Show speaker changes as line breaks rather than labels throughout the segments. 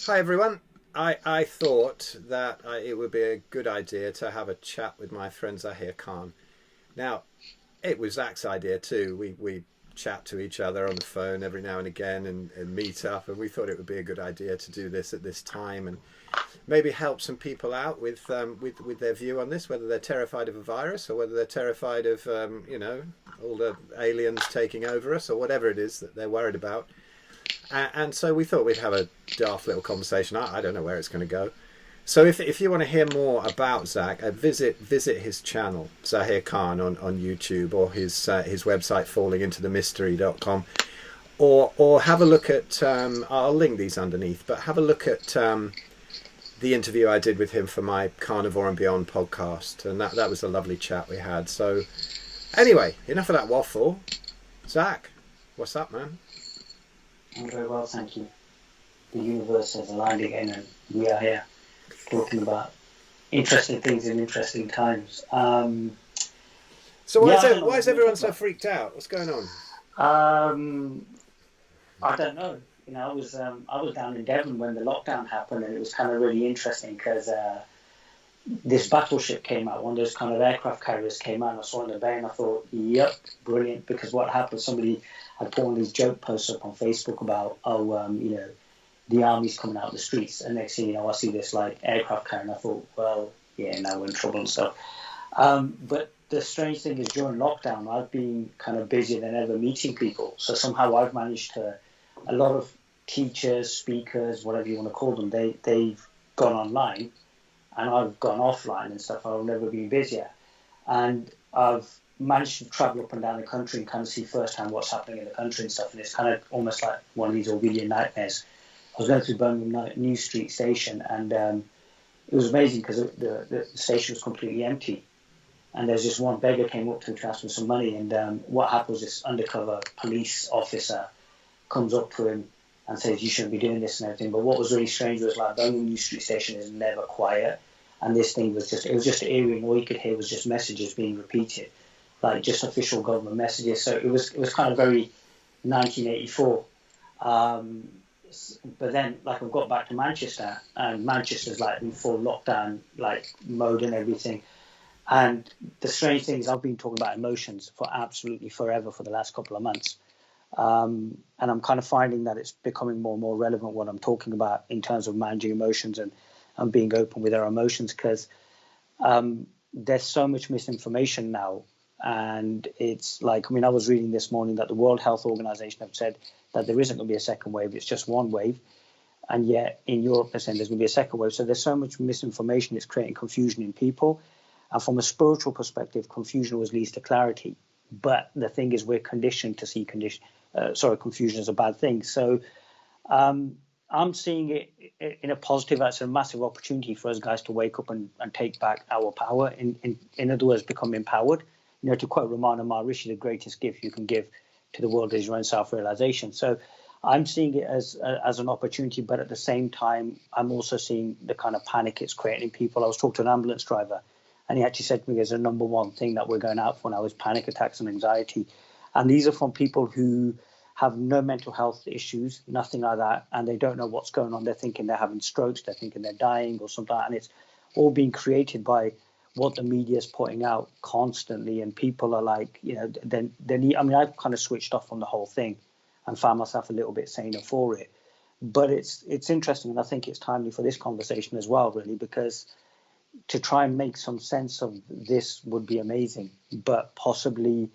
Hi everyone. I thought that it would be a good idea to have a chat with my friend Zahir Khan. Now, it was Zach's idea too. We chat to each other on the phone every now and again and meet up, and we thought it would be a good idea to do this at this time and maybe help some people out with their view on this, whether they're terrified of a virus or whether they're terrified of all the aliens taking over us or whatever it is that they're worried about. And so we thought we'd have a daft little conversation. I don't know where it's going to go. So if you want to hear more about Zach, visit his channel, Zahir Khan, on YouTube, or his website, fallingintothemystery.com, or have a look at, I'll link these underneath, but have a look at the interview I did with him for my Carnivore and Beyond podcast, and that was a lovely chat we had. So anyway, enough of that waffle. Zach, what's up, man?
I'm very well, thank you. The universe has aligned again, and we are here talking about interesting things in interesting times.
So why is everyone so freaked out? What's going on?
I don't know. I was down in Devon when the lockdown happened, and it was kind of really interesting because this battleship came out. One of those kind of aircraft carriers came out, and I saw it in the bay, and I thought, yep, brilliant. Because what happened? Somebody had put one of these joke posts up on Facebook about, the army's coming out the streets, and next thing you know, I see this like aircraft carrier, and I thought, well, yeah, now we're in trouble and stuff. But the strange thing is, during lockdown, I've been kind of busier than ever meeting people. So somehow I've managed to, a lot of teachers, speakers, whatever you want to call them, they've gone online, and I've gone offline and stuff. I've never been busier, and I've managed to travel up and down the country and kind of see firsthand what's happening in the country and stuff. And it's kind of almost like one of these Orwellian nightmares. I was going through Birmingham New Street Station, and it was amazing because the station was completely empty. And there's just one beggar came up to me to ask for some money. And what happened was this undercover police officer comes up to him and says, you shouldn't be doing this and everything. But what was really strange was like Birmingham New Street Station is never quiet. And this thing was it was just eerie, and all you could hear was just messages being repeated, like just official government messages. So it was kind of very 1984. But then, like, I've got back to Manchester, and Manchester's like in full lockdown, like mode and everything. And the strange thing is, I've been talking about emotions for absolutely forever for the last couple of months, and I'm kind of finding that it's becoming more and more relevant what I'm talking about in terms of managing emotions and being open with our emotions, because there's so much misinformation now. And it's like, I was reading this morning that the World Health Organization have said that there isn't going to be a second wave, it's just one wave. And yet in Europe, they're saying there's going to be a second wave. So there's so much misinformation, it's creating confusion in people. And from a spiritual perspective, confusion always leads to clarity. But the thing is, we're conditioned to see confusion as a bad thing. So I'm seeing it in a positive. That's a massive opportunity for us guys to wake up and take back our power. In other words, become empowered. To quote Ramana Maharishi, the greatest gift you can give to the world is your own self-realization. So I'm seeing it as an opportunity, but at the same time, I'm also seeing the kind of panic it's creating in people. I was talking to an ambulance driver, and he actually said to me, there's a number one thing that we're going out for now is panic attacks and anxiety. And these are from people who have no mental health issues, nothing like that, and they don't know what's going on. They're thinking they're having strokes, they're thinking they're dying or something like that, and it's all being created by what the media is putting out constantly. And people are like, I've kind of switched off from the whole thing and found myself a little bit saner for it. But it's interesting, and I think it's timely for this conversation as well, really, because to try and make some sense of this would be amazing, but possibly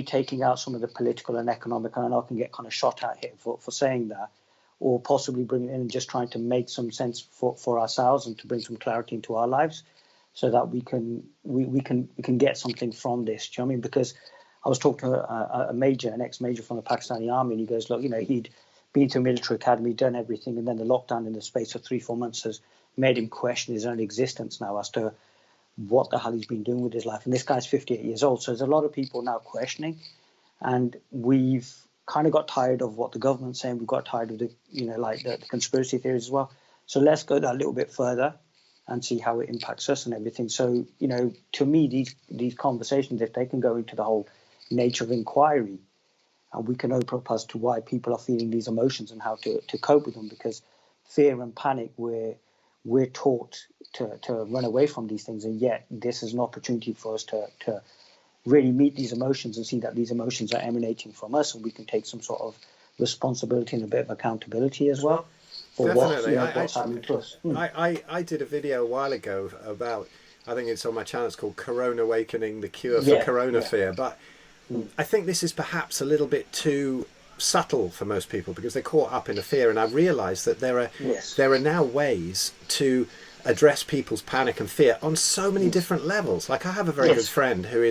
taking out some of the political and economic, and I know I can get kind of shot at here for saying that, or possibly bring it in and just trying to make some sense for ourselves and to bring some clarity into our lives so that we can get something from this. Do you know what I mean? Because I was talking to an ex-major from the Pakistani army, and he goes, look, he'd been to a military academy, done everything, and then the lockdown in the space of 3-4 months has made him question his own existence now as to what the hell he's been doing with his life. And this guy's 58 years old. So there's a lot of people now questioning, and we've kind of got tired of what the government's saying. We've got tired of the conspiracy theories as well. So let's go that a little bit further and see how it impacts us and everything. So, to me, these conversations, if they can go into the whole nature of inquiry, and we can open up as to why people are feeling these emotions and how to cope with them. Because fear and panic, we're taught to run away from these things, and yet this is an opportunity for us to really meet these emotions and see that these emotions are emanating from us, and we can take some sort of responsibility and a bit of accountability as well for
Definitely.
what's happening to us.
I did a video a while ago about, I think it's on my channel, it's called Corona Awakening, the Cure for Corona Fear. But I think this is perhaps a little bit too subtle for most people because they're caught up in a fear. And I realised that there are now ways to address people's panic and fear on so many different levels. Like I have a very good friend who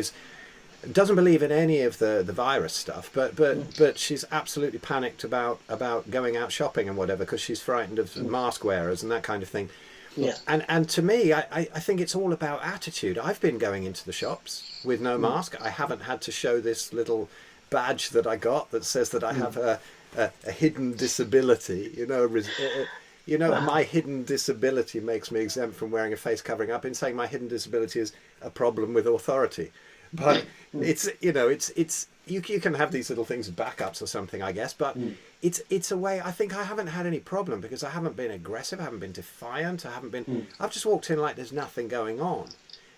doesn't believe in any of the virus stuff, but she's absolutely panicked about going out shopping and whatever because she's frightened of mask wearers and that kind of thing.
Yeah.
And to me, I think it's all about attitude. I've been going into the shops with no mask. I haven't had to show this little badge that I got that says that I have a hidden disability. My hidden disability makes me exempt from wearing a face covering. I've been saying my hidden disability is a problem with authority. But you can have these little things as backups or something, I guess. But it's a way. I think I haven't had any problem because I haven't been aggressive. I haven't been defiant. I've just walked in like there's nothing going on,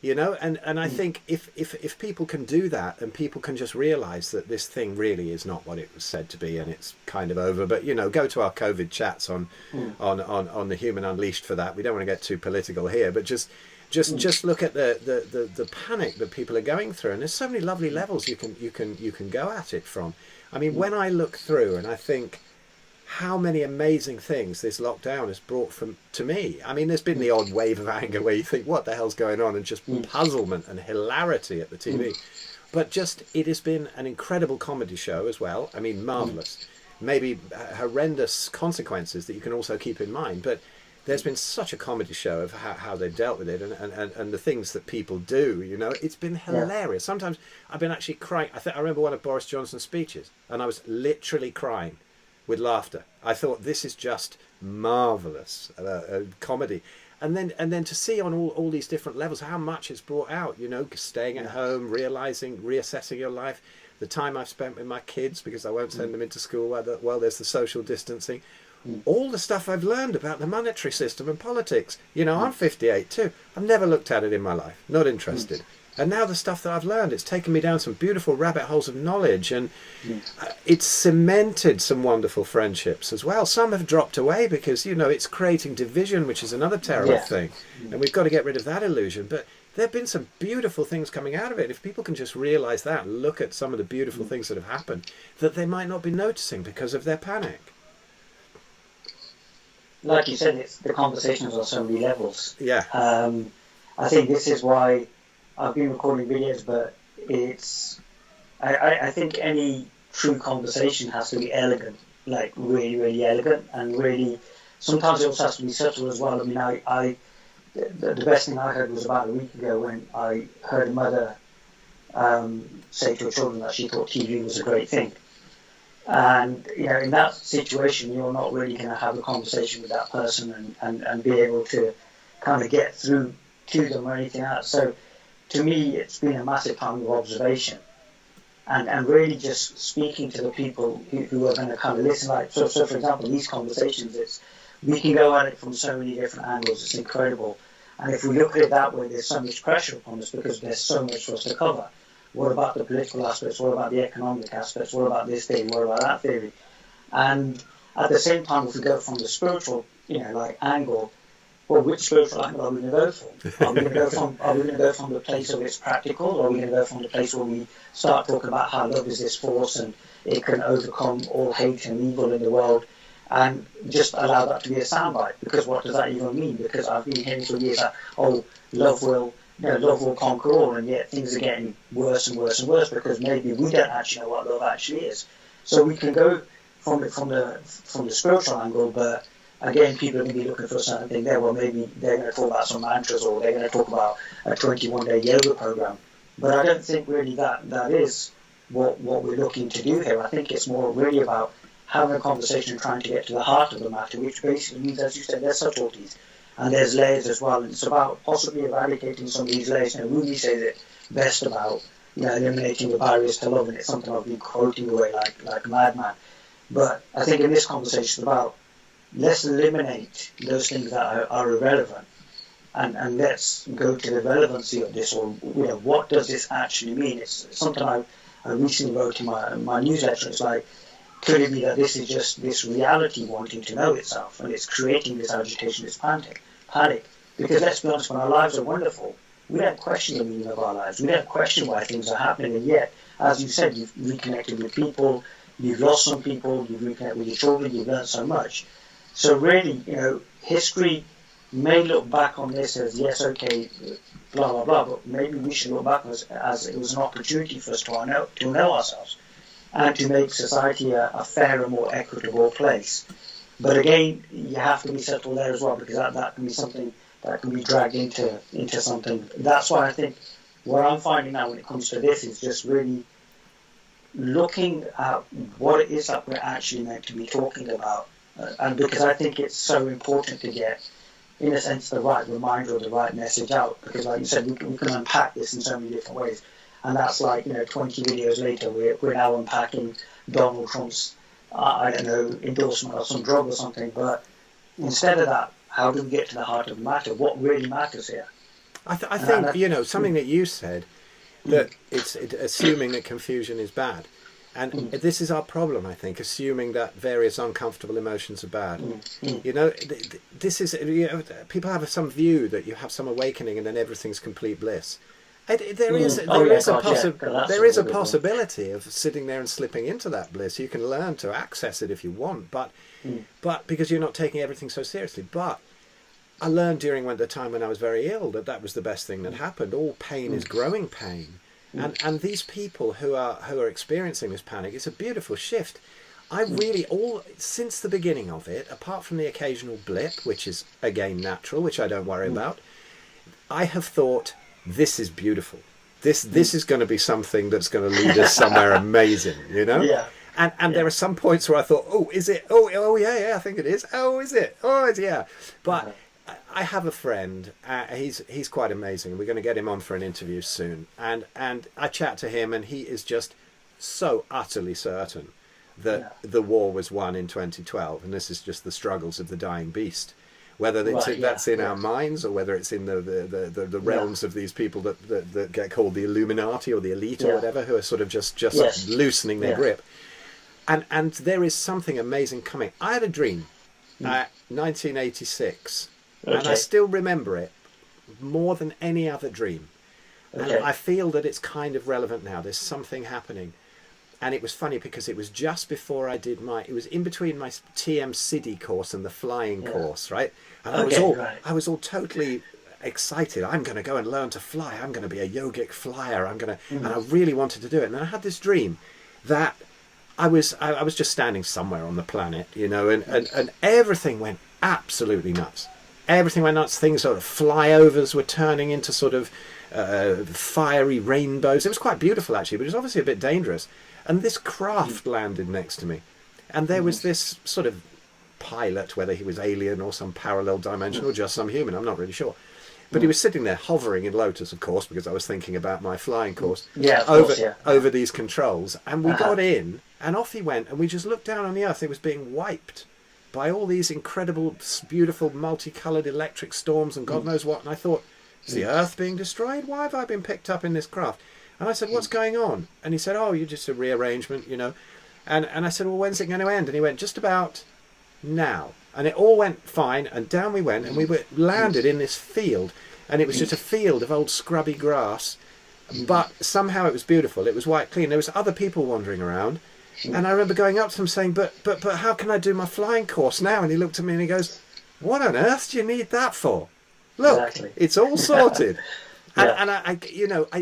And I think if people can do that and people can just realise that this thing really is not what it was said to be and it's kind of over. But go to our COVID chats on the Human Unleashed for that. We don't want to get too political here, but just look at the panic that people are going through, and there's so many lovely levels you can go at it from. I mean, when I look through and I think how many amazing things this lockdown has brought to me. I mean, there's been the odd wave of anger where you think, what the hell's going on, and just puzzlement and hilarity at the TV. But it has been an incredible comedy show as well. I mean, marvellous. Maybe horrendous consequences that you can also keep in mind, but there's been such a comedy show of how they've dealt with it and the things that people do, It's been hilarious. Sometimes I've been actually crying. I remember one of Boris Johnson's speeches, and I was literally crying with laughter. I thought, this is just marvellous comedy. And then to see on all these different levels how much it's brought out, staying at home, reassessing your life, the time I've spent with my kids because I won't send them into school while there's the social distancing. All the stuff I've learned about the monetary system and politics. I'm 58 too. I've never looked at it in my life. Not interested. And now the stuff that I've learned, it's taken me down some beautiful rabbit holes of knowledge, and it's cemented some wonderful friendships as well. Some have dropped away because, it's creating division, which is another terrible thing. And we've got to get rid of that illusion. But there have been some beautiful things coming out of it. If people can just realise that and look at some of the beautiful things that have happened that they might not be noticing because of their panic.
Like you said, it's the conversations on so many levels.
Yeah.
I think this is why I've been recording videos, but I think any true conversation has to be elegant, like really, really elegant, and really, sometimes it also has to be subtle as well. I mean, the best thing I heard was about a week ago when I heard a mother say to her children that she thought TV was a great thing. And, in that situation, you're not really going to have a conversation with that person and be able to kind of get through to them or anything else. So, to me, it's been a massive time of observation and really just speaking to the people who are going to kind of listen. Like, so for example, these conversations, we can go at it from so many different angles. It's incredible. And if we look at it that way, there's so much pressure upon us because there's so much for us to cover. What about the political aspects? What about the economic aspects? What about this theory? What about that theory? And at the same time, if we go from the spiritual, angle, well, which spiritual angle are we going to go for? Are we going to go from the place of it's practical, or are we going to go from the place where we start talking about how love is this force and it can overcome all hate and evil in the world, and just allow that to be a soundbite? Because what does that even mean? Because I've been hearing for years that love will conquer all, and yet things are getting worse and worse and worse because maybe we don't actually know what love actually is. So we can go from the spiritual angle, but again, people are going to be looking for a certain thing there. Well, maybe they're going to talk about some mantras, or they're going to talk about a 21-day yoga program. But I don't think really that is what we're looking to do here. I think it's more really about having a conversation and trying to get to the heart of the matter, which basically means, as you said, there's subtleties and there's layers as well. And it's about possibly eradicating some of these layers. Rumi says it best about eliminating the barriers to love, and it's something I've been quoting away like a madman. But I think in this conversation it's about, let's eliminate those things that are irrelevant, and let's go to the relevancy of this, or what does this actually mean? It's something I recently wrote in my newsletter. It's like, could it be that this is just this reality wanting to know itself, and it's creating this agitation, this panic? Because let's be honest, when our lives are wonderful, we don't question the meaning of our lives. We don't question why things are happening, and yet, as you said, you've reconnected with people, you've lost some people, you've reconnected with your children, you've learned so much. So really, history may look back on this as, yes, okay, blah, blah, blah, but maybe we should look back as it was an opportunity for us to know ourselves and to make society a fairer, more equitable place. But again, you have to be settled there as well, because that can be something that can be dragged into something. That's why I think what I'm finding now when it comes to this is just really looking at what it is that we're actually meant to be talking about. And because I think it's so important to get, in a sense, the right reminder or the right message out. Because like you said, we can unpack this in so many different ways. And that's like, 20 videos later, we're now unpacking Donald Trump's, endorsement of some drug or something. But instead of that, how do we get to the heart of the matter? What really matters here?
I think, something that you said, that it's assuming that confusion is bad. And this is our problem, I think, assuming that various uncomfortable emotions are bad. This is, people have some view that you have some awakening and then everything's complete bliss. There is a possibility of sitting there and slipping into that bliss. You can learn to access it if you want, but because you're not taking everything so seriously. But I learned during the time when I was very ill that was the best thing that happened. All pain is growing pain. And these people who are experiencing this panic, it's a beautiful shift. I really, since the beginning of it, apart from the occasional blip, which is again natural, which I don't worry about, I have thought, this is beautiful. This is going to be something that's going to lead us somewhere amazing,
Yeah.
And there are some points where I thought, oh, is it? Oh, yeah, I think it is. Oh, is it? Oh, it's, yeah. But I have a friend. He's quite amazing. We're going to get him on for an interview soon. And I chat to him, and he is just so utterly certain that the war was won in 2012, and this is just the struggles of the dying beast. Whether that's in our minds, or whether it's in the realms of these people that get called the Illuminati or the elite or whatever, who are sort of just loosening their grip. And there is something amazing coming. I had a dream, 1986. Okay. And I still remember it more than any other dream. Okay. And I feel that it's kind of relevant now. There's something happening. And it was funny because it was just before I did it was in between my TM City course and the flying course, right? And I was all totally excited. I'm going to go and learn to fly. I'm going to be a yogic flyer. And I really wanted to do it. And then I had this dream that I was just standing somewhere on the planet, and everything went absolutely nuts. Everything went nuts. Things sort of flyovers were turning into sort of fiery rainbows. It was quite beautiful, actually, but it was obviously a bit dangerous. And this craft landed next to me. And there was this sort of pilot, whether he was alien or some parallel dimension or just some human, I'm not really sure. But he was sitting there hovering in Lotus, of course, because I was thinking about my flying course, over these controls. And we got in, and off he went, and we just looked down on the Earth. It was being wiped by all these incredible, beautiful, multicoloured electric storms and God knows what. And I thought, is the Earth being destroyed? Why have I been picked up in this craft? And I said, what's going on? And he said, oh, you're just a rearrangement, And I said, well, when's it going to end? And he went, just about now. And it all went fine, and down we went, and we landed in this field. And it was just a field of old scrubby grass. But somehow it was beautiful. It was white clean. There was other people wandering around. And I remember going up to him saying, but how can I do my flying course now? And he looked at me and he goes, what on earth do you need that for? Look, It's all sorted. And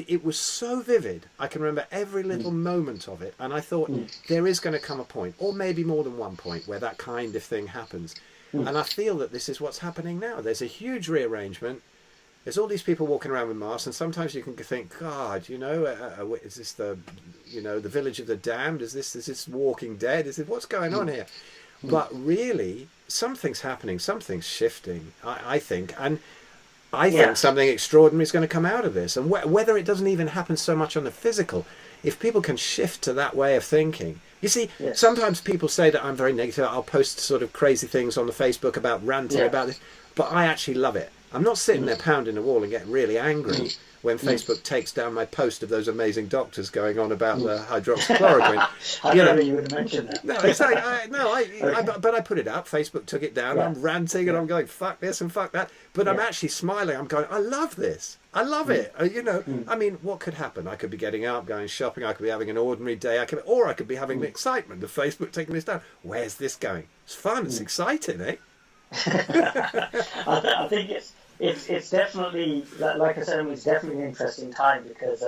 it was so vivid. I can remember every little moment of it. And I thought, there is going to come a point, or maybe more than one point, where that kind of thing happens. And I feel that this is what's happening now. There's a huge rearrangement. There's all these people walking around with masks, and sometimes you can think, God, is this the village of the damned? Is this Walking Dead? What's going on here? But really, something's happening, something's shifting, I think. And I
Yeah.
think something extraordinary is going to come out of this. And whether it doesn't even happen so much on the physical, if people can shift to that way of thinking. You see,
Yes.
sometimes people say that I'm very negative. I'll post sort of crazy things on the Facebook about ranting
Yeah.
about this, but I actually love it. I'm not sitting there
Mm.
pounding the wall and getting really angry
Mm.
when
Mm.
Facebook takes down my post of those amazing doctors going on about the hydroxychloroquine.
I
You
don't
know,
know you would mention that.
no, exactly. No,
Okay.
but I put it up. Facebook took it down.
Yeah.
I'm ranting and
Yeah.
I'm going fuck this and fuck that. But I'm
Yeah.
actually smiling. I'm going, I love this. I love
Mm.
it. I mean, what could happen? I could be getting out, going shopping. I could be having an ordinary day. I could be having the
Mm.
excitement of Facebook taking this down. Where's this going? It's fun. It's exciting, eh?
I think it's definitely, like I said, I mean, it's definitely an interesting time because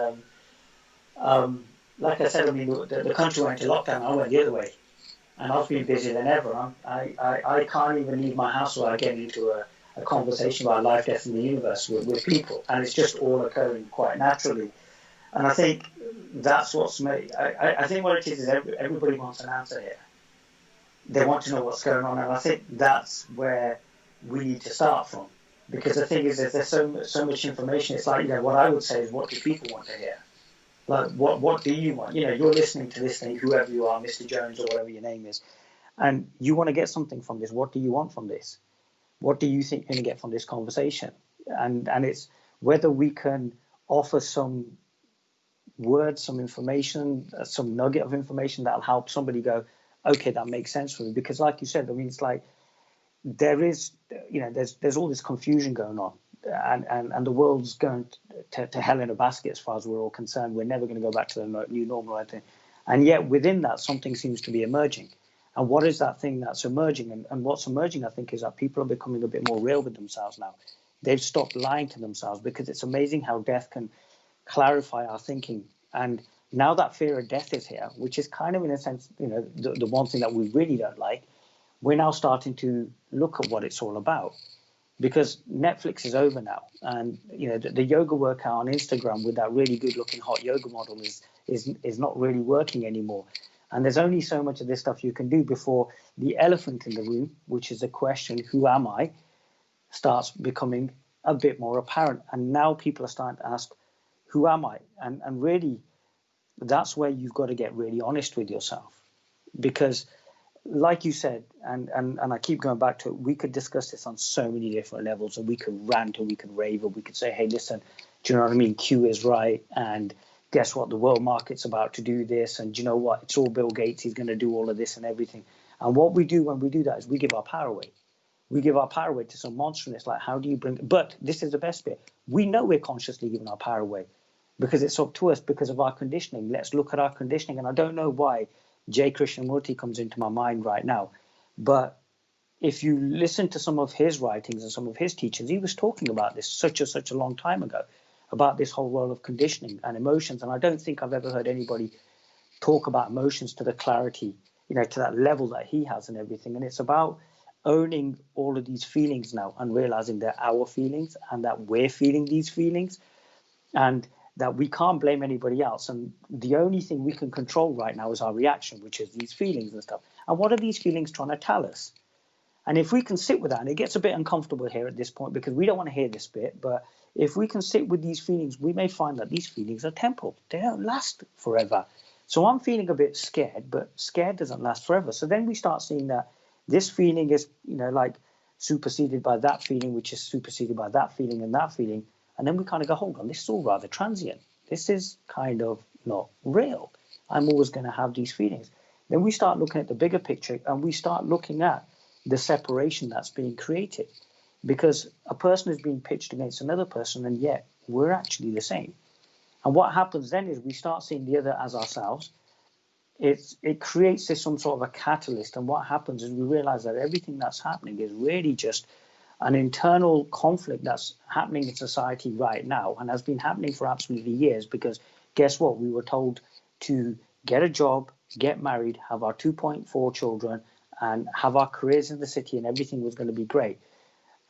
like I said, I mean, the country went into lockdown. I went the other way, and I've been busier than ever. I can't even leave my house without getting into a conversation about life, death, and the universe with people, and it's just all occurring quite naturally. And I think that's what's made. I think what it is everybody wants an answer here. They want to know what's going on, and I think that's where we need to start from. Because the thing is, there's so much information. It's like, what I would say is, what do people want to hear? Like, what do you want? You're listening to this thing, whoever you are, Mr. Jones or whatever your name is, and you want to get something from this. What do you want from this? What do you think you're going to get from this conversation? And it's whether we can offer some words, some information, some nugget of information that'll help somebody go, okay, that makes sense for me. Because like you said, I mean, it's like there is, there's all this confusion going on, and the world's going to hell in a basket as far as we're all concerned. We're never going to go back to the new normal, I think. And yet within that, something seems to be emerging. And what is that thing that's emerging? And what's emerging, I think, is that people are becoming a bit more real with themselves now. They've stopped lying to themselves, because it's amazing how death can clarify our thinking. And now that fear of death is here, which is kind of, in a sense, the one thing that we really don't like, we're now starting to look at what it's all about, because Netflix is over now, and the yoga workout on Instagram with that really good looking hot yoga model is not really working anymore. And there's only so much of this stuff you can do before the elephant in the room, which is the question, who am I, starts becoming a bit more apparent. And now people are starting to ask, who am I? And really, that's where you've got to get really honest with yourself, because like you said, and I keep going back to it, we could discuss this on so many different levels, and we could rant and we could rave, or we could say, hey, listen, do you know what I mean? Q is right, and guess what? The world market's about to do this, and do you know what? It's all Bill Gates. He's going to do all of this and everything. And what we do when we do that is we give our power away. We give our power away to some monster, and it's like, how do you bring? But this is the best bit. We know we're consciously giving our power away, because it's up to us, because of our conditioning. Let's look at our conditioning. And I don't know why J. Krishnamurti comes into my mind right now, but if you listen to some of his writings and some of his teachings, he was talking about this such a long time ago, about this whole role of conditioning and emotions. And I don't think I've ever heard anybody talk about emotions to the clarity, to that level that he has and everything. And it's about owning all of these feelings now, and realizing they're our feelings, and that we're feeling these feelings, and that we can't blame anybody else. And the only thing we can control right now is our reaction, which is these feelings and stuff. And what are these feelings trying to tell us? And if we can sit with that, and it gets a bit uncomfortable here at this point, because we don't want to hear this bit, but if we can sit with these feelings, we may find that these feelings are temporal. They don't last forever. So I'm feeling a bit scared, but scared doesn't last forever. So then we start seeing that this feeling is, like superseded by that feeling, which is superseded by that feeling and that feeling. And then we kind of go, hold on, this is all rather transient. This is kind of not real. I'm always going to have these feelings. Then we start looking at the bigger picture, and we start looking at the separation that's being created, because a person is being pitched against another person, and yet we're actually the same. And what happens then is we start seeing the other as ourselves. It creates this some sort of a catalyst, and what happens is we realize that everything that's happening is really just an internal conflict that's happening in society right now, and has been happening for absolutely years. Because guess what? We were told to get a job, get married, have our 2.4 children, and have our careers in the city, and everything was going to be great.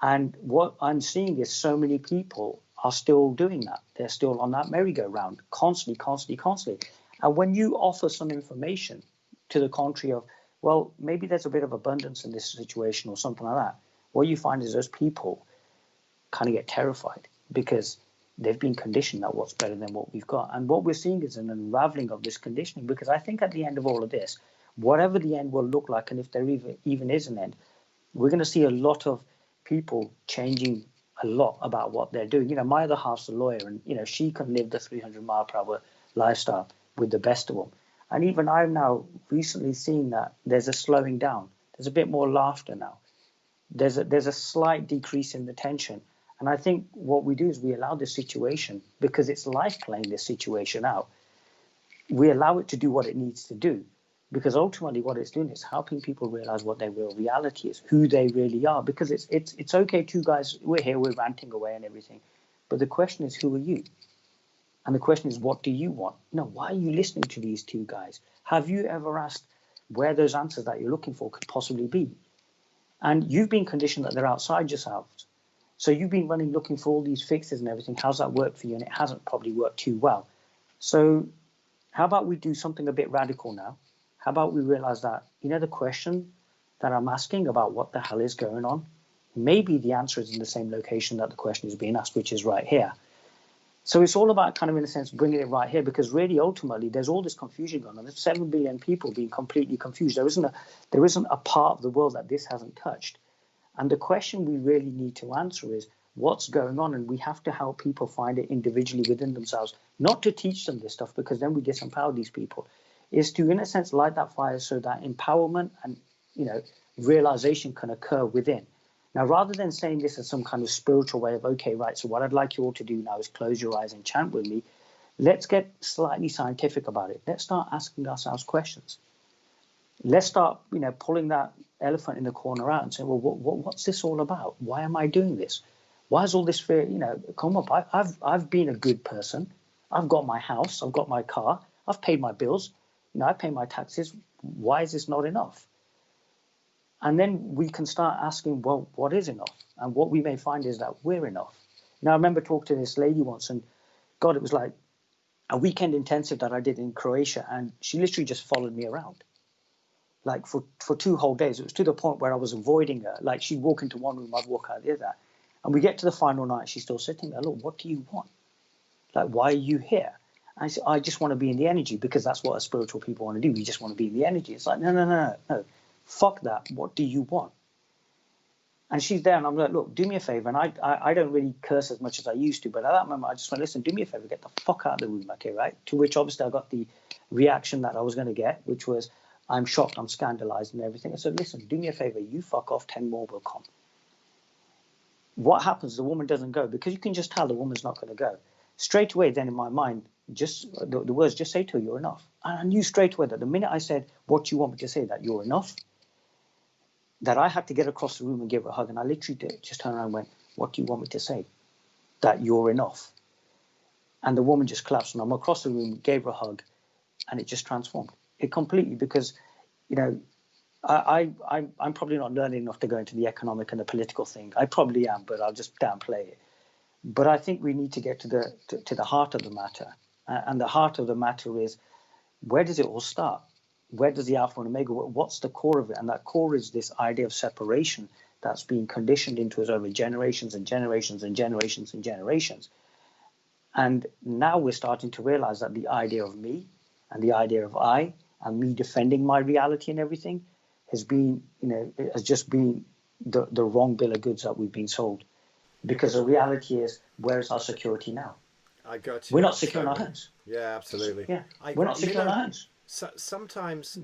And what I'm seeing is so many people are still doing that. They're still on that merry-go-round, constantly. And when you offer some information to the contrary of, well, maybe there's a bit of abundance in this situation or something like that, what you find is those people kind of get terrified because they've been conditioned that what's better than what we've got. And what we're seeing is an unraveling of this conditioning, because I think at the end of all of this, whatever the end will look like, and if there even is an end, we're going to see a lot of people changing a lot about what they're doing. My other half's a lawyer, and she can live the 300-mile-per-hour lifestyle with the best of them. And even I've now recently seen that there's a slowing down. There's a bit more laughter now. There's a slight decrease in the tension. And I think what we do is we allow this situation, because it's life playing this situation out, we allow it to do what it needs to do. Because ultimately what it's doing is helping people realize what their real reality is, who they really are. Because it's okay, two guys, we're here, we're ranting away and everything. But the question is, who are you? And the question is, what do you want? Why are you listening to these two guys? Have you ever asked where those answers that you're looking for could possibly be? And you've been conditioned that they're outside yourselves. So you've been running looking for all these fixes and everything. How's that worked for you? And it hasn't probably worked too well. So how about we do something a bit radical now? How about we realize that, the question that I'm asking about what the hell is going on, maybe the answer is in the same location that the question is being asked, which is right here. So it's all about kind of, in a sense, bringing it right here, because really, ultimately, there's all this confusion going on. There's 7 billion people being completely confused. There isn't a part of the world that this hasn't touched. And the question we really need to answer is, what's going on? And we have to help people find it individually within themselves, not to teach them this stuff, because then we disempower these people, is to, in a sense, light that fire so that empowerment and, realization can occur within. Now, rather than saying this as some kind of spiritual way of, okay, right, so what I'd like you all to do now is close your eyes and chant with me, let's get slightly scientific about it. Let's start asking ourselves questions. Let's start, pulling that elephant in the corner out and say, well, what's this all about? Why am I doing this? Why is all this fear? Come up. I've been a good person. I've got my house. I've got my car. I've paid my bills. I pay my taxes. Why is this not enough? And then we can start asking, well, what is enough? And what we may find is that we're enough. Now, I remember talking to this lady once, and God, it was like a weekend intensive that I did in Croatia, and she literally just followed me around. Like for 2 whole days. It was to the point where I was avoiding her. Like she'd walk into one room, I'd walk out the other. And we get to the final night, she's still sitting there. Look, what do you want? Like, why are you here? And I said, I just want to be in the energy, because that's what spiritual people want to do. We just want to be in the energy. It's like, no. Fuck that. What do you want? And she's there, and I'm like, look, do me a favor. And I don't really curse as much as I used to, but at that moment, I just went, listen, do me a favor, get the fuck out of the room, okay, right? To which, obviously, I got the reaction that I was going to get, which was, I'm shocked, I'm scandalized and everything. I said, listen, do me a favor, you fuck off, 10 more will come. What happens? The woman doesn't go, because you can just tell the woman's not going to go. Straight away, then in my mind, just the words, just say to her, you're enough. And I knew straight away that the minute I said, what do you want me to say, that you're enough, that I had to get across the room and give her a hug. And I literally just turned around and went, what do you want me to say? That you're enough. And the woman just collapsed, and I'm across the room, gave her a hug, and it just transformed. It completely, because, I'm probably not learning enough to go into the economic and the political thing. I probably am, but I'll just downplay it. But I think we need to get to the heart of the matter. And the heart of the matter is, where does it all start? Where does the Alpha and Omega, what's the core of it? And that core is this idea of separation that's been conditioned into us over generations and generations and generations and generations. And now we're starting to realize that the idea of me and the idea of I and me defending my reality and everything has been, has just been the wrong bill of goods that we've been sold. Because the reality is, where's our security now?
I got you.
We're not secure in our homes.
Yeah, absolutely.
Yeah, we're not secure in our homes.
So, sometimes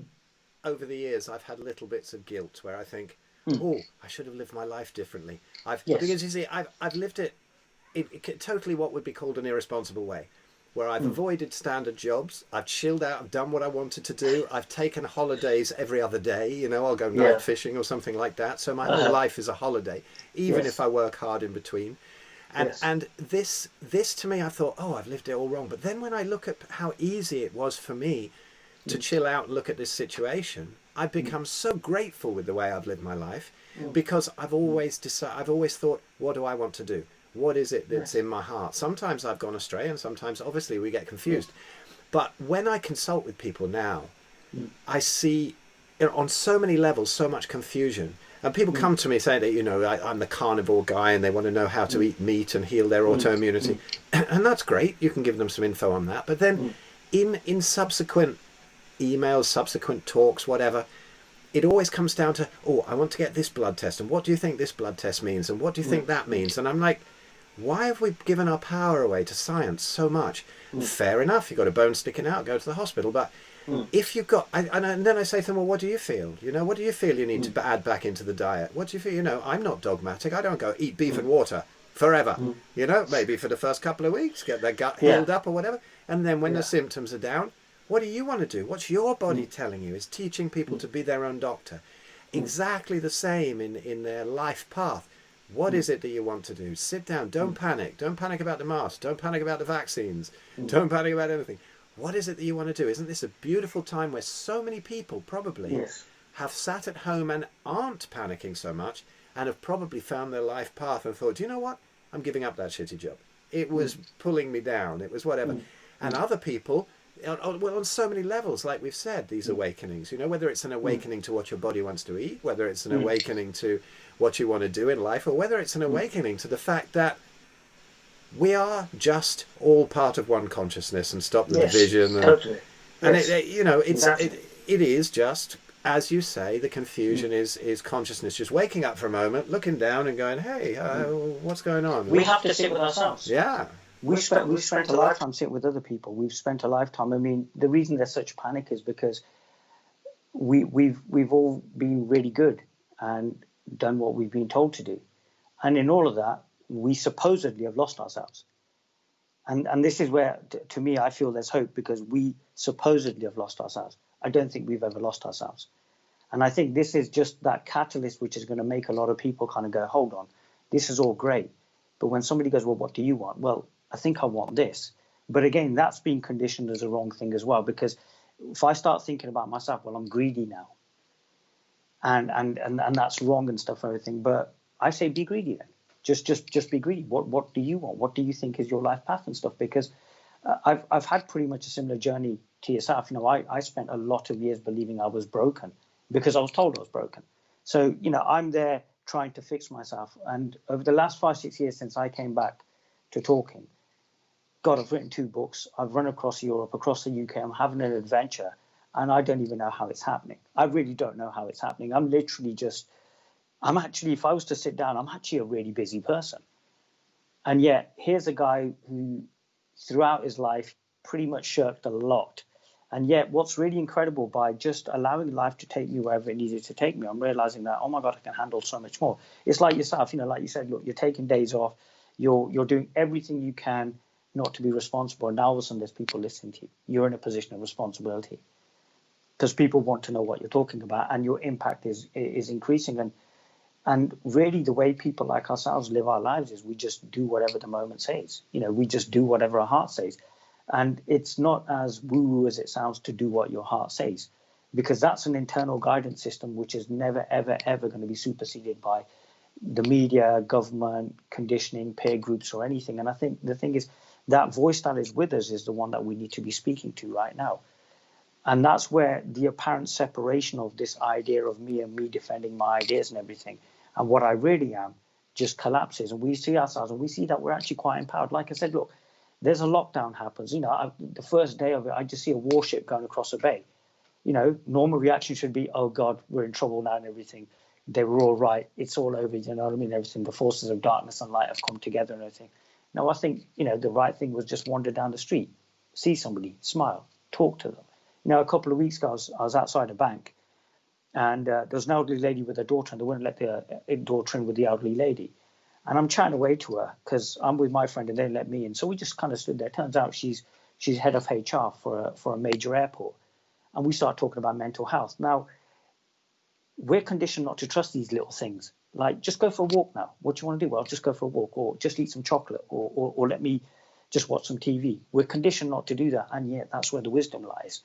over the years, I've had little bits of guilt where I think, oh, I should have lived my life differently. Because you see, I've lived it totally what would be called an irresponsible way, where I've avoided standard jobs. I've chilled out. I've done what I wanted to do. I've taken holidays every other day. I'll go night fishing or something like that. So my whole life is a holiday, even if I work hard in between. And this to me, I thought, oh, I've lived it all wrong. But then when I look at how easy it was for me to chill out and look at this situation, I've become so grateful with the way I've lived my life, because I've always thought, what do I want to do? What is it that's in my heart? Sometimes I've gone astray, and sometimes obviously we get confused. But when I consult with people now, I see on so many levels so much confusion. And people come to me saying that, you know, I'm the carnivore guy and they want to know how to eat meat and heal their autoimmunity. And that's great. You can give them some info on that. But then in subsequent emails, subsequent talks, whatever, it always comes down to, oh, I want to get this blood test. And what do you think this blood test means? And what do you think that means? And I'm like, why have we given our power away to science so much? Fair enough. You've got a bone sticking out, go to the hospital. But if you've got, and then I say to them, well, what do you feel? You know, what do you feel you need to add back into the diet? What do you feel? You know, I'm not dogmatic. I don't go eat beef and water forever. You know, maybe for the first couple of weeks, get their gut healed up or whatever. And then when the symptoms are down, what do you want to do? What's your body telling you? It's teaching people to be their own doctor. Exactly the same in their life path. What is it that you want to do? Sit down. Don't panic. Don't panic about the mask. Don't panic about the vaccines. Don't panic about anything. What is it that you want to do? Isn't this a beautiful time where so many people probably have sat at home and aren't panicking so much and have probably found their life path and thought, do you know what? I'm giving up that shitty job. It was pulling me down. It was whatever. And other people, on so many levels, like we've said, these awakenings, you know, whether it's an awakening to what your body wants to eat, whether it's an awakening to what you want to do in life, or whether it's an awakening to the fact that we are just all part of one consciousness and stop the division. And,
totally.
And it, you know, it is just, as you say, the confusion is consciousness just waking up for a moment, looking down and going, hey, what's going on?
We have to sit with ourselves.
Yeah.
We've spent a lifetime sitting with other people. We've spent a lifetime. I mean, the reason there's such panic is because we've all been really good and done what we've been told to do. And in all of that, we supposedly have lost ourselves. And this is where, to me, I feel there's hope, because we supposedly have lost ourselves. I don't think we've ever lost ourselves. And I think this is just that catalyst which is going to make a lot of people kind of go, hold on, this is all great. But when somebody goes, well, what do you want? Well, I think I want this. But again, that's being conditioned as a wrong thing as well, because if I start thinking about myself, well, I'm greedy now. And that's wrong and stuff and everything. But I say be greedy then. Just be greedy. What do you want? What do you think is your life path and stuff? Because I've had pretty much a similar journey to yourself. You know, I spent a lot of years believing I was broken because I was told I was broken. So, you know, I'm there trying to fix myself. And over the last 5-6 years since I came back to talking, God, I've written 2 books. I've run across Europe, across the UK. I'm having an adventure, and I don't even know how it's happening. I really don't know how it's happening. I'm actually, if I was to sit down, I'm actually a really busy person. And yet, here's a guy who, throughout his life, pretty much shirked a lot. And yet, what's really incredible, by just allowing life to take me wherever it needed to take me, I'm realizing that, oh my God, I can handle so much more. It's like yourself, you know, like you said, look, you're taking days off. You're doing everything you can not to be responsible. And now all of a sudden, there's people listening to you. You're in a position of responsibility because people want to know what you're talking about, and your impact is increasing. And really, the way people like ourselves live our lives is we just do whatever the moment says. You know, we just do whatever our heart says. And it's not as woo-woo as it sounds to do what your heart says, because that's an internal guidance system which is never, ever, ever going to be superseded by the media, government, conditioning, peer groups, or anything. And I think the thing is, that voice that is with us is the one that we need to be speaking to right now. And that's where the apparent separation of this idea of me and me defending my ideas and everything and what I really am just collapses. And we see ourselves and we see that we're actually quite empowered. Like I said, look, there's a lockdown happens. You know, the first day of it, I just see a warship going across a bay. You know, normal reaction should be, oh God, we're in trouble now and everything. They were all right. It's all over. You know what I mean? Everything. The forces of darkness and light have come together and everything. No, I think, you know, the right thing was just wander down the street, see somebody, smile, talk to them. You know, a couple of weeks ago, I was outside a bank, and there was an elderly lady with her daughter, and they wouldn't let the daughter in with the elderly lady. And I'm chatting away to her because I'm with my friend and they didn't let me in. So we just kind of stood there. Turns out she's head of HR for a major airport. And we start talking about mental health. Now, we're conditioned not to trust these little things. Like, just go for a walk now. What do you want to do? Well, just go for a walk, or just eat some chocolate, or let me just watch some TV. We're conditioned not to do that. And yet that's where the wisdom lies.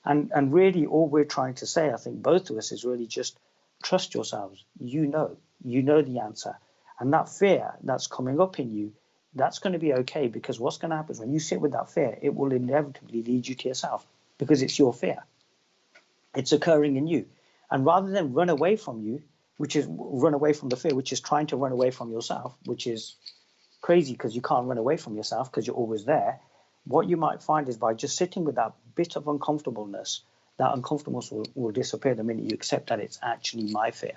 And really all we're trying to say, I think both of us, is really just trust yourselves. You know the answer. And that fear that's coming up in you, that's going to be okay, because what's going to happen is when you sit with that fear, it will inevitably lead you to yourself, because it's your fear. It's occurring in you. And rather than run away from you, which is run away from the fear, which is trying to run away from yourself, which is crazy because you can't run away from yourself because you're always there. What you might find is by just sitting with that bit of uncomfortableness, that uncomfortableness will disappear the minute you accept that it's actually my fear.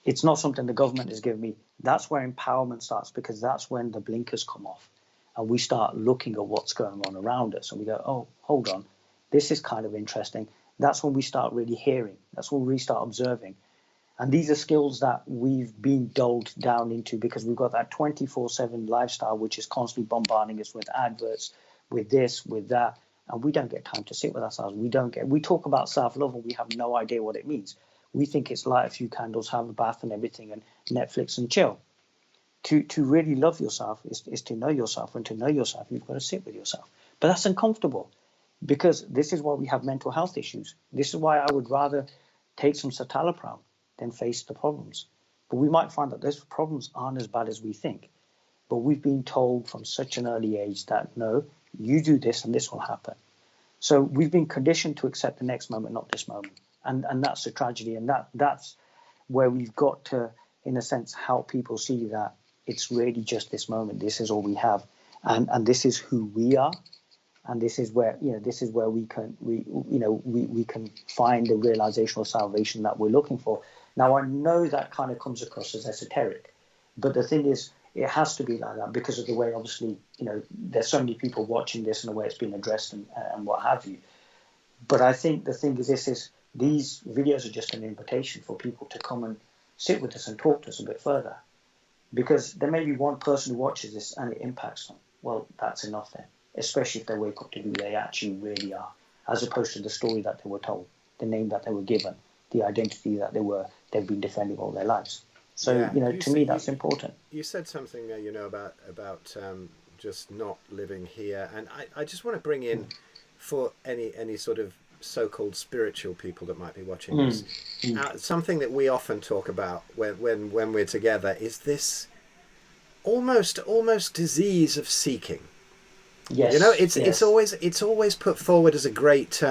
It's not something the government has given me. That's where empowerment starts, because that's when the blinkers come off and we start looking at what's going on around us and we go, oh, hold on, this is kind of interesting. That's when we start really hearing. That's when we start observing. And these are skills that we've been dulled down into because we've got that 24/7 lifestyle, which is constantly bombarding us with adverts, with this, with that. And we don't get time to sit with ourselves. We talk about self-love and we have no idea what it means. We think it's light a few candles, have a bath and everything, and Netflix and chill. To really love yourself is to know yourself, and to know yourself, you've got to sit with yourself. But that's uncomfortable because this is why we have mental health issues. This is why I would rather take some citalopram than face the problems. But we might find that those problems aren't as bad as we think. But we've been told from such an early age that, no, you do this and this will happen. So we've been conditioned to accept the next moment, not this moment. And that's the tragedy. And that's where we've got to, in a sense, help people see that it's really just this moment. This is all we have. And this is who we are. And this is where, we can find the realization of salvation that we're looking for. Now, I know that kind of comes across as esoteric, but the thing is, it has to be like that because of the way, obviously, there's so many people watching this and the way it's being addressed and what have you. But I think the thing is these videos are just an invitation for people to come and sit with us and talk to us a bit further. Because there may be one person who watches this and it impacts them. Well, that's enough then, especially if they wake up to who they actually really are, as opposed to the story that they were told, the name that they were given, the identity that they've been defending all their lives. So, to me, that's important.
You said something there, about just not living here. And I just want to bring in for any sort of so-called spiritual people that might be watching this, something that we often talk about when we're together is this almost disease of seeking.
Yes.
It's always put forward as a great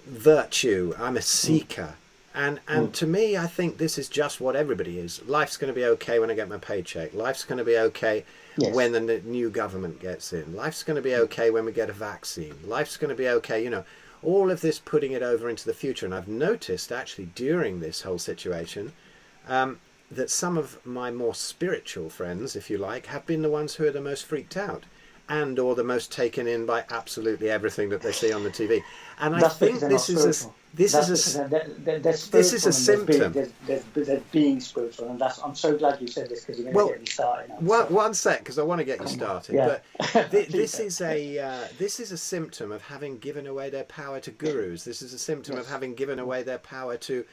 virtue. I'm a seeker. And to me, I think this is just what everybody is. Life's going to be okay when I get my paycheck. Life's going to be okay when the new government gets in. Life's going to be okay when we get a vaccine. Life's going to be okay, all of this putting it over into the future. And I've noticed actually during this whole situation that some of my more spiritual friends, if you like, have been the ones who are the most freaked out and or the most taken in by absolutely everything that they see on the TV. And I think this is a symptom.
There's being spiritual, and I'm so glad you said this because you're going to get me started now.
One sec, because I want to get you started.
Yeah.
But this is a symptom of having given away their power to gurus. This is a symptom of having given away their power to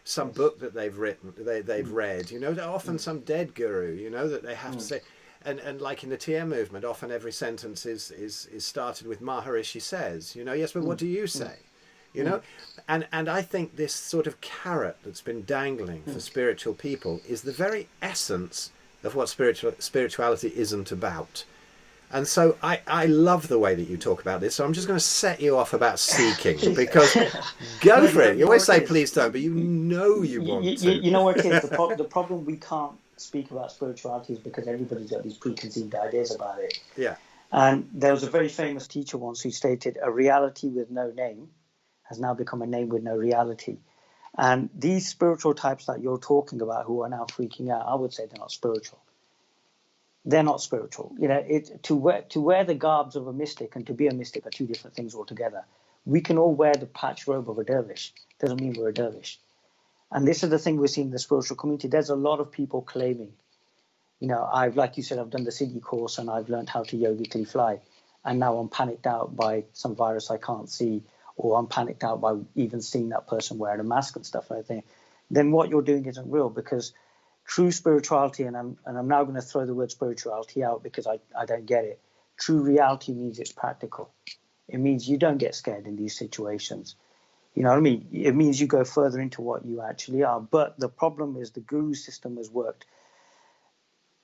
some book that they've written, they've read. Often some dead guru. That they have to say. And like in the TM movement, often every sentence is started with Maharishi says, yes, but what do you say? And I think this sort of carrot that's been dangling for spiritual people is the very essence of what spirituality isn't about. And so I love the way that you talk about this. So I'm just going to set you off about seeking because go for it. You always say please don't, but you want to.
You know what it is? The problem we can't speak about spirituality is because everybody's got these preconceived ideas about it.
Yeah.
And there was a very famous teacher once who stated, a reality with no name has now become a name with no reality. And these spiritual types that you're talking about who are now freaking out, I would say they're not spiritual. They're not spiritual. To wear the garbs of a mystic and to be a mystic are two different things altogether. We can all wear the patch robe of a dervish. Doesn't mean we're a dervish. And this is the thing we're seeing in the spiritual community. There's a lot of people claiming, like you said, I've done the Siddhi course and I've learned how to yogically fly. And now I'm panicked out by some virus I can't see, or I'm panicked out by even seeing that person wearing a mask and stuff like that. Then what you're doing isn't real, because true spirituality, and I'm now going to throw the word spirituality out because I don't get it. True reality means it's practical. It means you don't get scared in these situations. You know what I mean? It means you go further into what you actually are. But the problem is the guru system has worked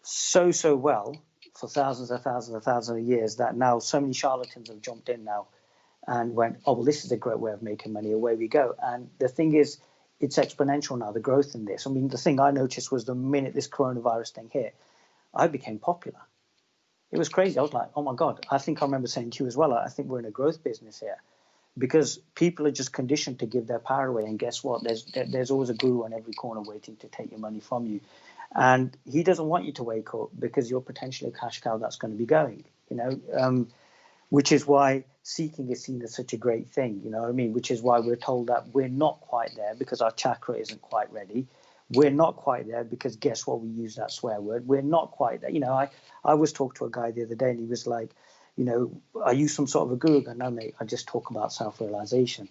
so well for thousands of years that now so many charlatans have jumped in now and went, oh, well, this is a great way of making money. Away we go. And the thing is, it's exponential now, the growth in this. I mean, the thing I noticed was the minute this coronavirus thing hit, I became popular. It was crazy. I was like, oh my God, I think I remember saying to you as well, I think we're in a growth business here, because people are just conditioned to give their power away. And guess what? There's always a guru on every corner waiting to take your money from you. And he doesn't want you to wake up, because you're potentially a cash cow that's going to be going, which is why seeking is seen as such a great thing, you know what I mean? Which is why we're told that we're not quite there because our chakra isn't quite ready. We're not quite there because guess what? We use that swear word. We're not quite there. I was talking to a guy the other day and he was like, are you some sort of a guru? I go, no, mate, I just talk about self-realization.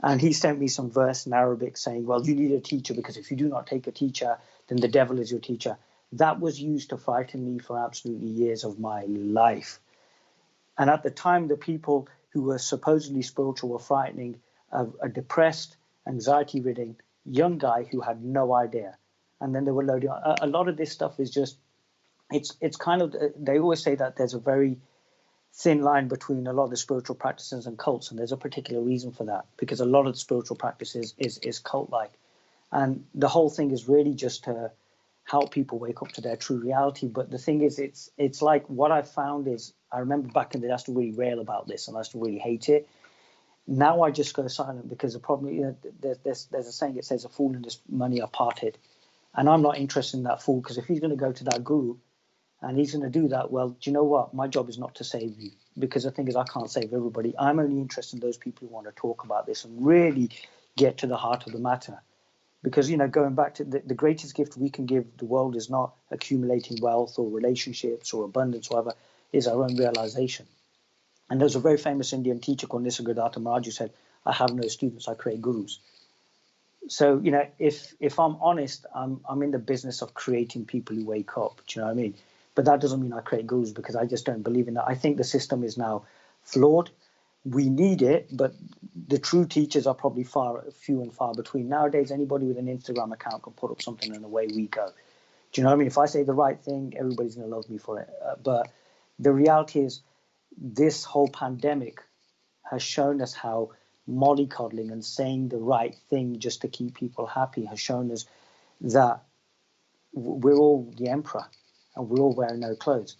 And he sent me some verse in Arabic saying, well, you need a teacher because if you do not take a teacher, then the devil is your teacher. That was used to frighten me for absolutely years of my life. And at the time, the people who were supposedly spiritual were frightening a depressed, anxiety-ridden young guy who had no idea. And then they were loading on. A lot of this stuff is just, it's kind of, they always say that there's a very thin line between a lot of the spiritual practices and cults. And there's a particular reason for that, because a lot of the spiritual practices is cult-like. And the whole thing is really just to help people wake up to their true reality. But the thing is, it's like what I found is, I remember back in the day, I used to really rail about this and I used to really hate it. Now I just go silent because the problem, there's a saying, it says a fool and his money are parted. And I'm not interested in that fool, because if he's going to go to that guru and he's going to do that, well, do you know what? My job is not to save you, because the thing is, I can't save everybody. I'm only interested in those people who want to talk about this and really get to the heart of the matter. Because, going back to the greatest gift we can give the world is not accumulating wealth or relationships or abundance, or whatever, is our own realization. And there's a very famous Indian teacher called Nisargadatta Maharaj who said, I have no students, I create gurus. So, if I'm honest, I'm in the business of creating people who wake up. Do you know what I mean? But that doesn't mean I create gurus, because I just don't believe in that. I think the system is now flawed. We need it, but the true teachers are probably few and far between. Nowadays, anybody with an Instagram account can put up something and away we go. Do you know what I mean? If I say the right thing, everybody's going to love me for it. But the reality is, this whole pandemic has shown us how mollycoddling and saying the right thing just to keep people happy has shown us that we're all the emperor and we're all wearing no clothes.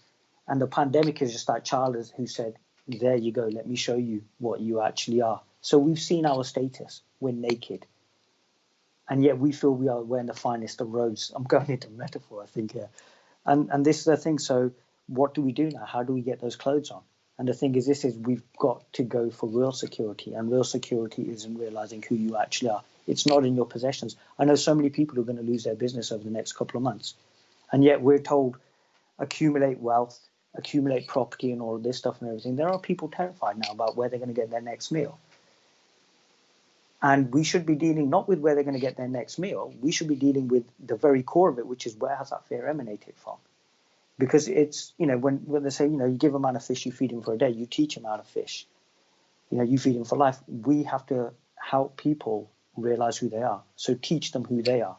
And the pandemic is just that child who said, there you go, let me show you what you actually are. So we've seen our status. We're naked. And yet we feel we are wearing the finest of robes. I'm going into metaphor, I think, here. And this is the thing. So what do we do now? How do we get those clothes on? And the thing is, we've got to go for real security. And real security is in realizing who you actually are. It's not in your possessions. I know so many people who are going to lose their business over the next couple of months. And yet we're told, accumulate wealth, accumulate property and all of this stuff and everything. There are people terrified now about where they're going to get their next meal. And we should be dealing not with where they're going to get their next meal. We should be dealing with the very core of it, which is where has that fear emanated from? Because it's, when they say, you give a man a fish, you feed him for a day, you teach him how to fish. You feed him for life. We have to help people realize who they are. So teach them who they are.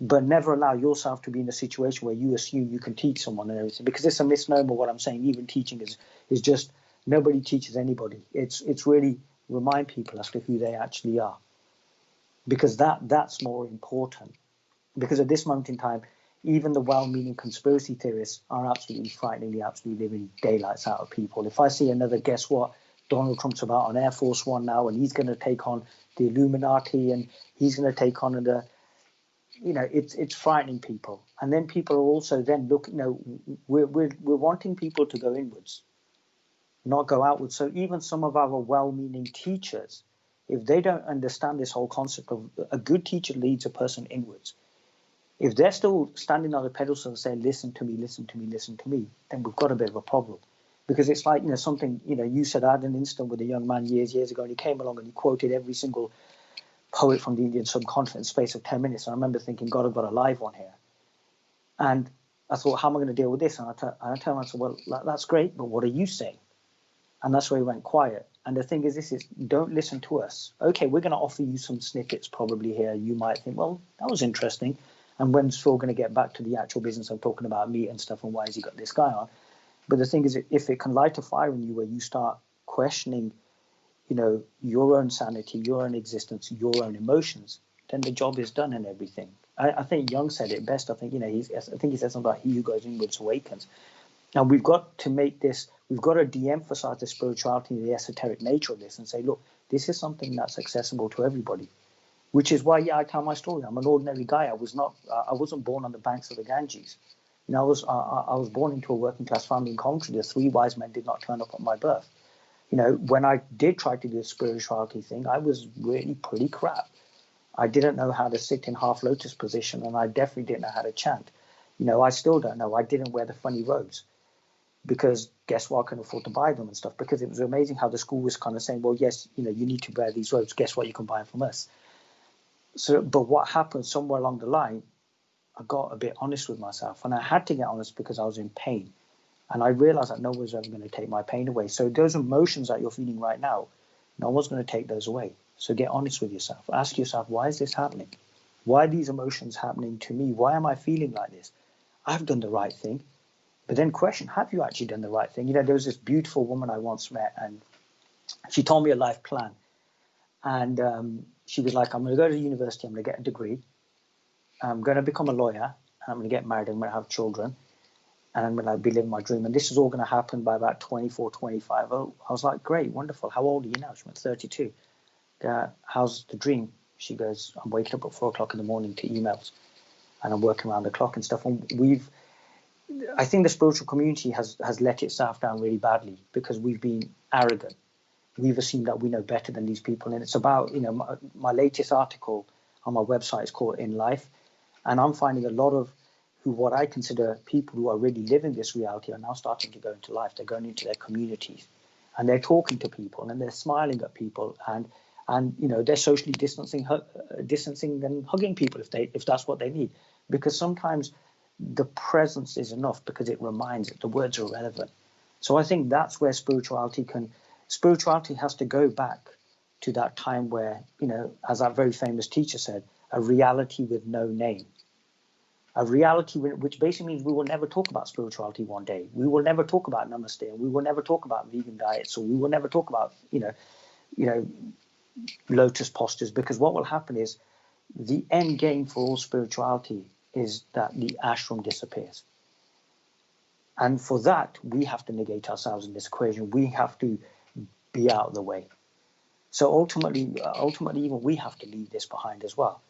But never allow yourself to be in a situation where you assume you can teach someone and everything. Because it's a misnomer what I'm saying. Even teaching is just, nobody teaches anybody. It's really remind people as to who they actually are. Because that's more important. Because at this moment in time, even the well-meaning conspiracy theorists are absolutely frighteningly, absolutely living daylights out of people. If I see another, guess what, Donald Trump's about on Air Force One now, and he's going to take on the Illuminati, and he's going to take on the, it's frightening people. And then people are also then looking, we're wanting people to go inwards, not go outwards. So even some of our well-meaning teachers, if they don't understand this whole concept of a good teacher leads a person inwards, if they're still standing on the pedestal and saying, listen to me, listen to me, listen to me, then we've got a bit of a problem. Because it's like, something, you said, I had an incident with a young man years ago, and he came along and he quoted every single poet from the Indian subcontinent in the space of 10 minutes. And I remember thinking, God, I've got a live one here. And I thought, how am I going to deal with this? And I told him, I said, well, that's great, but what are you saying? And that's where he went quiet. And the thing is, don't listen to us. Okay, we're going to offer you some snippets probably here. You might think, well, that was interesting. And when's Phil going to get back to the actual business of talking about meat and stuff, and why has he got this guy on? But the thing is, if it can light a fire in you where you start questioning, your own sanity, your own existence, your own emotions, then the job is done and everything. I think Jung said it best. I think, he said something about he who goes inwards awakens. Now we've got to make this, we've got to de-emphasize the spirituality and the esoteric nature of this and say, look, this is something that's accessible to everybody. Which is why, I tell my story. I'm an ordinary guy. I wasn't born on the banks of the Ganges. I was born into a working class family in Coventry. The three wise men did not turn up at my birth. When I did try to do the spirituality thing, I was really pretty crap. I didn't know how to sit in half lotus position, and I definitely didn't know how to chant. I still don't know. I didn't wear the funny robes because guess what? I couldn't afford to buy them and stuff, because it was amazing how the school was kind of saying, well, yes, you need to wear these robes. Guess what? You can buy them from us. So, but what happened somewhere along the line, I got a bit honest with myself, and I had to get honest because I was in pain. And I realized that no one's ever going to take my pain away. So those emotions that you're feeling right now, no one's going to take those away. So get honest with yourself. Ask yourself, why is this happening? Why are these emotions happening to me? Why am I feeling like this? I've done the right thing. But then question, have you actually done the right thing? There was this beautiful woman I once met, and she told me a life plan. And she was like, I'm going to go to university, I'm going to get a degree, I'm going to become a lawyer, and I'm going to get married, I'm going to have children, and I'm going to be living my dream. And this is all going to happen by about 24, 25. Oh, I was like, great, wonderful. How old are you now? She went 32. How's the dream? She goes, I'm waking up at 4 o'clock in the morning to emails, and I'm working around the clock and stuff. And I think the spiritual community has let itself down really badly because we've been arrogant. We've assumed that we know better than these people. And it's about, my latest article on my website is called In Life. And I'm finding a lot of what I consider people who are really living this reality are now starting to go into life. They're going into their communities and they're talking to people and they're smiling at people and they're socially distancing and hugging people if that's what they need. Because sometimes the presence is enough because it reminds it. The words are relevant. So I think that's where spirituality has to go back to that time where, as that very famous teacher said, a reality with no name. A reality which basically means we will never talk about spirituality one day. We will never talk about namaste, and we will never talk about vegan diets, or we will never talk about, lotus postures, because what will happen is the end game for all spirituality is that the ashram disappears. And for that, we have to negate ourselves in this equation. We have to be out of the way. So ultimately, even we have to leave this behind as well.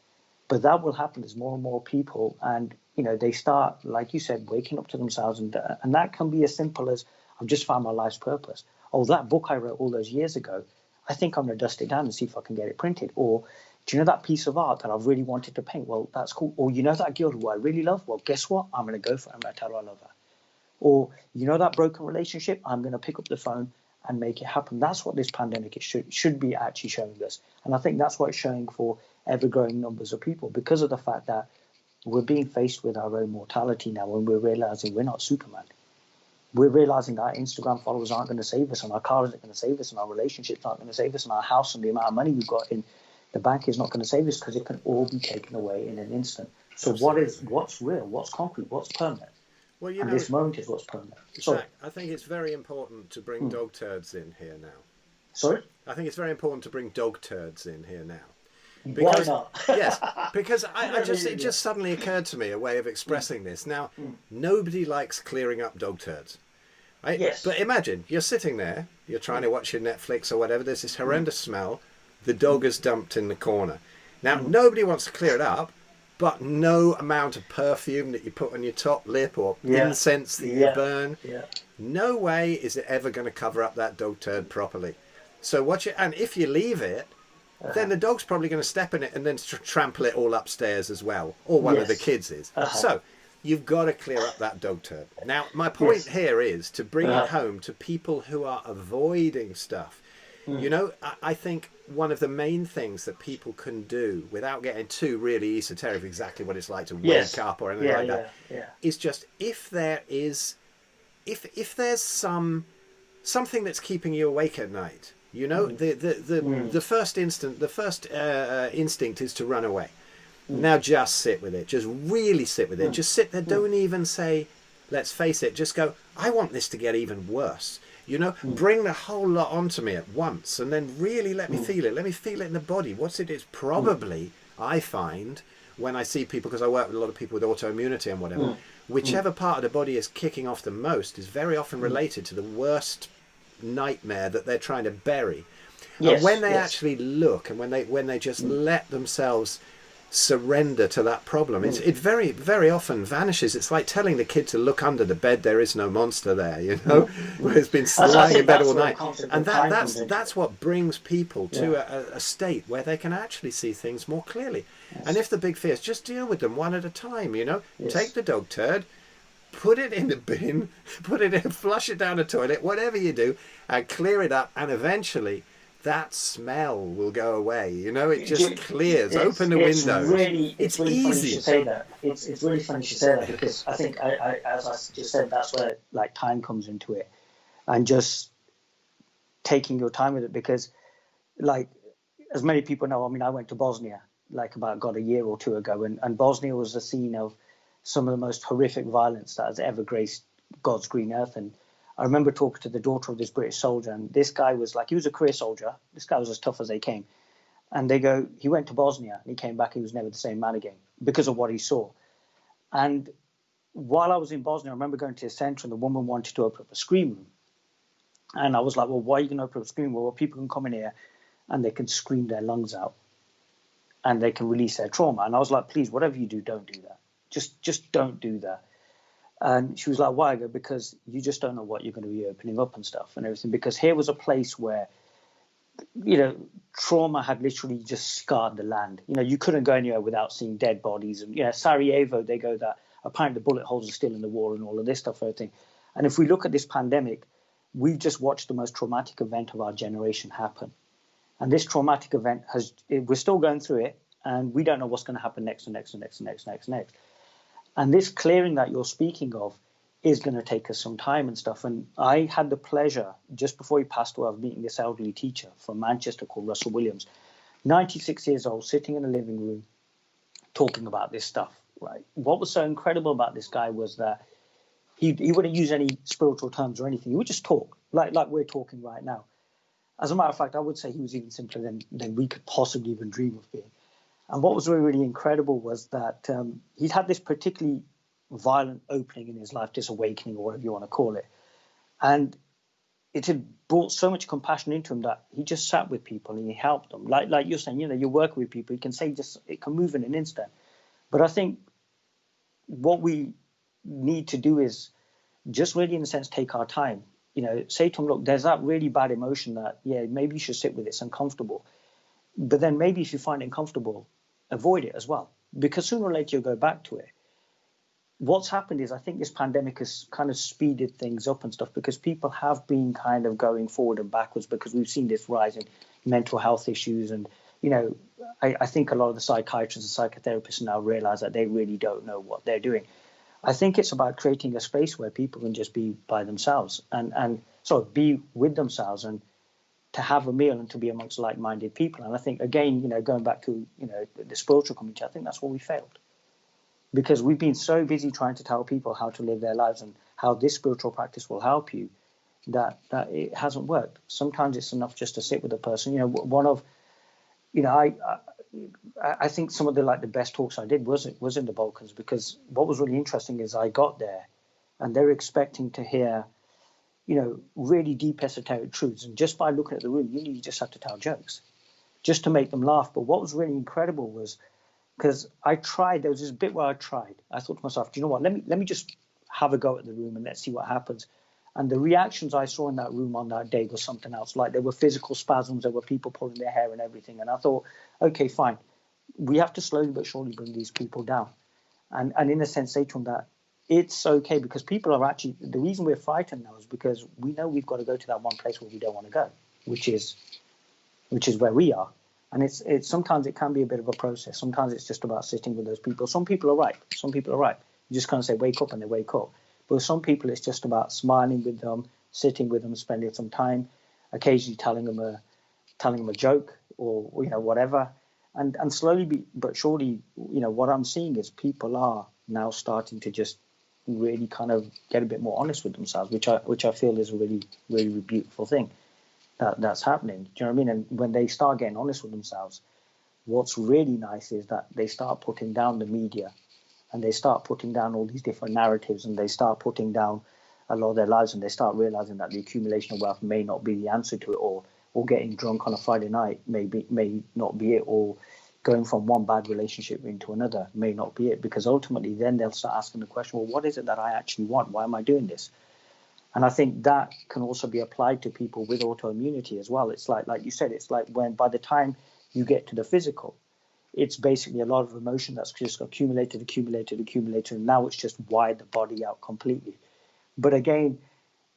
But that will happen as more and more people, and they start, like you said, waking up to themselves, and that can be as simple as, I've just found my life's purpose. Oh, that book I wrote all those years ago, I think I'm going to dust it down and see if I can get it printed. Or, do you know that piece of art that I've really wanted to paint? Well, that's cool. Or, that girl who I really love? Well, guess what? I'm going to go for it. I'm going to tell her I love her. Or, that broken relationship? I'm going to pick up the phone and make it happen. That's what this pandemic should be actually showing us. And I think that's what it's showing for ever-growing numbers of people, because of the fact that we're being faced with our own mortality now, and we're realizing we're not Superman. We're realizing that our Instagram followers aren't going to save us, and our cars aren't going to save us, and our relationships aren't going to save us, and our house and the amount of money we've got in the bank is not going to save us, because it can all be taken away in an instant. So what's real? What's concrete? What's permanent? Well, and this moment is what's permanent.
Zach, I think it's very important to bring dog turds in here now.
Sorry?
I think it's very important to bring dog turds in here now.
Because, why not?
Yes, because it just suddenly occurred to me a way of expressing this. Now, nobody likes clearing up dog turds, right?
Yes.
But imagine you're sitting there, you're trying to watch your Netflix or whatever. There's this horrendous smell. The dog is dumped in the corner. Now, nobody wants to clear it up, but no amount of perfume that you put on your top lip or incense that you burn, no way is it ever going to cover up that dog turd properly. So and if you leave it, then the dog's probably going to step in it and then trample it all upstairs as well, or one of the kids is. So you've got to clear up that dog turd. Now, my point here is to bring it home to people who are avoiding stuff. I think one of the main things that people can do without getting too really esoteric, exactly what it's like to wake up or anything like that, is just if there's something that's keeping you awake at night. The first instinct is to run away. Now just sit with it. Just really sit with it. Just sit there. Don't even say, let's face it. Just go, I want this to get even worse. Bring the whole lot onto me at once, and then really let me feel it. Let me feel it in the body. What's it is? Probably I find when I see people, because I work with a lot of people with autoimmunity and whatever,
Mm.
whichever part of the body is kicking off the most is very often related to the worst nightmare that they're trying to bury. And when
Yes,
they
yes.
actually look, and when they just let themselves surrender to that problem, it very, very often vanishes. It's like telling the kid to look under the bed. There is no monster there, you know, where it's been
I
lying in
think
bed
that's
all
where the
night.
concept
And
of time comes into
that's
it.
what brings people to
Yeah.
a state where they can actually see things more clearly. And
Yes.
if the big fears, just deal with them one at a time, you know. Take
Yes.
the dog turd, put it in the bin, put it in, flush it down the toilet, whatever you do, and clear it up, and eventually that smell will go away. You know, it just clears. Open the windows.
It's
It's
really funny you should
easy.
say that. It's really funny you should say that, because I think I as I just said, that's where like time comes into it, and just taking your time with it, because like, as many people know, I mean, I went to Bosnia like about a year or two ago, and Bosnia was the scene of some of the most horrific violence that has ever graced God's green earth. And I remember talking to the daughter of this British soldier, and this guy was like, he was a career soldier. This guy was as tough as they came. And they go, he went to Bosnia and he came back, he was never the same man again because of what he saw. And while I was in Bosnia, I remember going to a centre and the woman wanted to open up a screen room. And I was like, well, why are you going to open up a screen room? Well, people can come in here and they can scream their lungs out and they can release their trauma. And I was like, please, whatever you do, don't do that. Just don't do that. And she was like, why? I go, because you just don't know what you're going to be opening up and stuff and everything. Because here was a place where, you know, trauma had literally just scarred the land. You know, you couldn't go anywhere without seeing dead bodies. And, you know, Sarajevo, they go that apparently the bullet holes are still in the wall and all of this stuff, everything. And if we look at this pandemic, we've just watched the most traumatic event of our generation happen. And this traumatic event we're still going through it, and we don't know what's going to happen next and next and next and next and next and next. And this clearing that you're speaking of is going to take us some time and stuff. And I had the pleasure, just before he passed away, of meeting this elderly teacher from Manchester called Russell Williams, 96 years old, sitting in a living room, talking about this stuff. Right. What was so incredible about this guy was that he wouldn't use any spiritual terms or anything. He would just talk like we're talking right now. As a matter of fact, I would say he was even simpler than we could possibly even dream of being. And what was really, really incredible was that he'd had this particularly violent opening in his life, this awakening or whatever you want to call it. And it had brought so much compassion into him that he just sat with people and he helped them. Like you're saying, you know, you're working with people, you can say it can move in an instant. But I think what we need to do is just really, in a sense, take our time. You know, say to them, look, there's that really bad emotion that, yeah, maybe you should sit with it. It's uncomfortable. But then maybe if you find it uncomfortable, avoid it as well. Because sooner or later you'll go back to it. What's happened is I think this pandemic has kind of speeded things up and stuff, because people have been kind of going forward and backwards because we've seen this rise in mental health issues. And, you know, I think a lot of the psychiatrists and psychotherapists now realize that they really don't know what they're doing. I think it's about creating a space where people can just be by themselves and sort of be with themselves and to have a meal and to be amongst like-minded people. And I think, again, you know, going back to, you know, the spiritual community, I think that's where we failed. Because we've been so busy trying to tell people how to live their lives and how this spiritual practice will help you that it hasn't worked. Sometimes it's enough just to sit with a person. You know, one of, you know, I think some of the best talks I did was in the Balkans, because what was really interesting is I got there and they were expecting to hear, you know, really deep esoteric truths. And just by looking at the room, you just have to tell jokes just to make them laugh. But what was really incredible was, because there was this bit where I thought to myself, do you know what, let me just have a go at the room and let's see what happens. And the reactions I saw in that room on that day was something else. Like, there were physical spasms, there were people pulling their hair and everything. And I thought, okay, fine. We have to slowly but surely bring these people down. And in a sense, say to them that it's okay, because people are actually, the reason we're frightened now is because we know we've got to go to that one place where we don't want to go, which is where we are. And it's sometimes it can be a bit of a process. Sometimes it's just about sitting with those people. Some people are right. You just kind of say, wake up, and they wake up. But with some people, it's just about smiling with them, sitting with them, spending some time, occasionally telling them a joke or, you know, whatever. And slowly but surely, you know, what I'm seeing is people are now starting to just really kind of get a bit more honest with themselves, which I feel is a really, really beautiful thing that's happening. Do you know what I mean? And when they start getting honest with themselves, What's really nice is that they start putting down the media, and they start putting down all these different narratives, and they start putting down a lot of their lives, and they start realizing that the accumulation of wealth may not be the answer to it all, or getting drunk on a Friday night may not be it, or going from one bad relationship into another may not be it, because ultimately then they'll start asking the question, well, what is it that I actually want? Why am I doing this? And I think that can also be applied to people with autoimmunity as well. It's like you said, it's like when by the time you get to the physical, it's basically a lot of emotion that's just accumulated, and now it's just wired the body out completely. But again,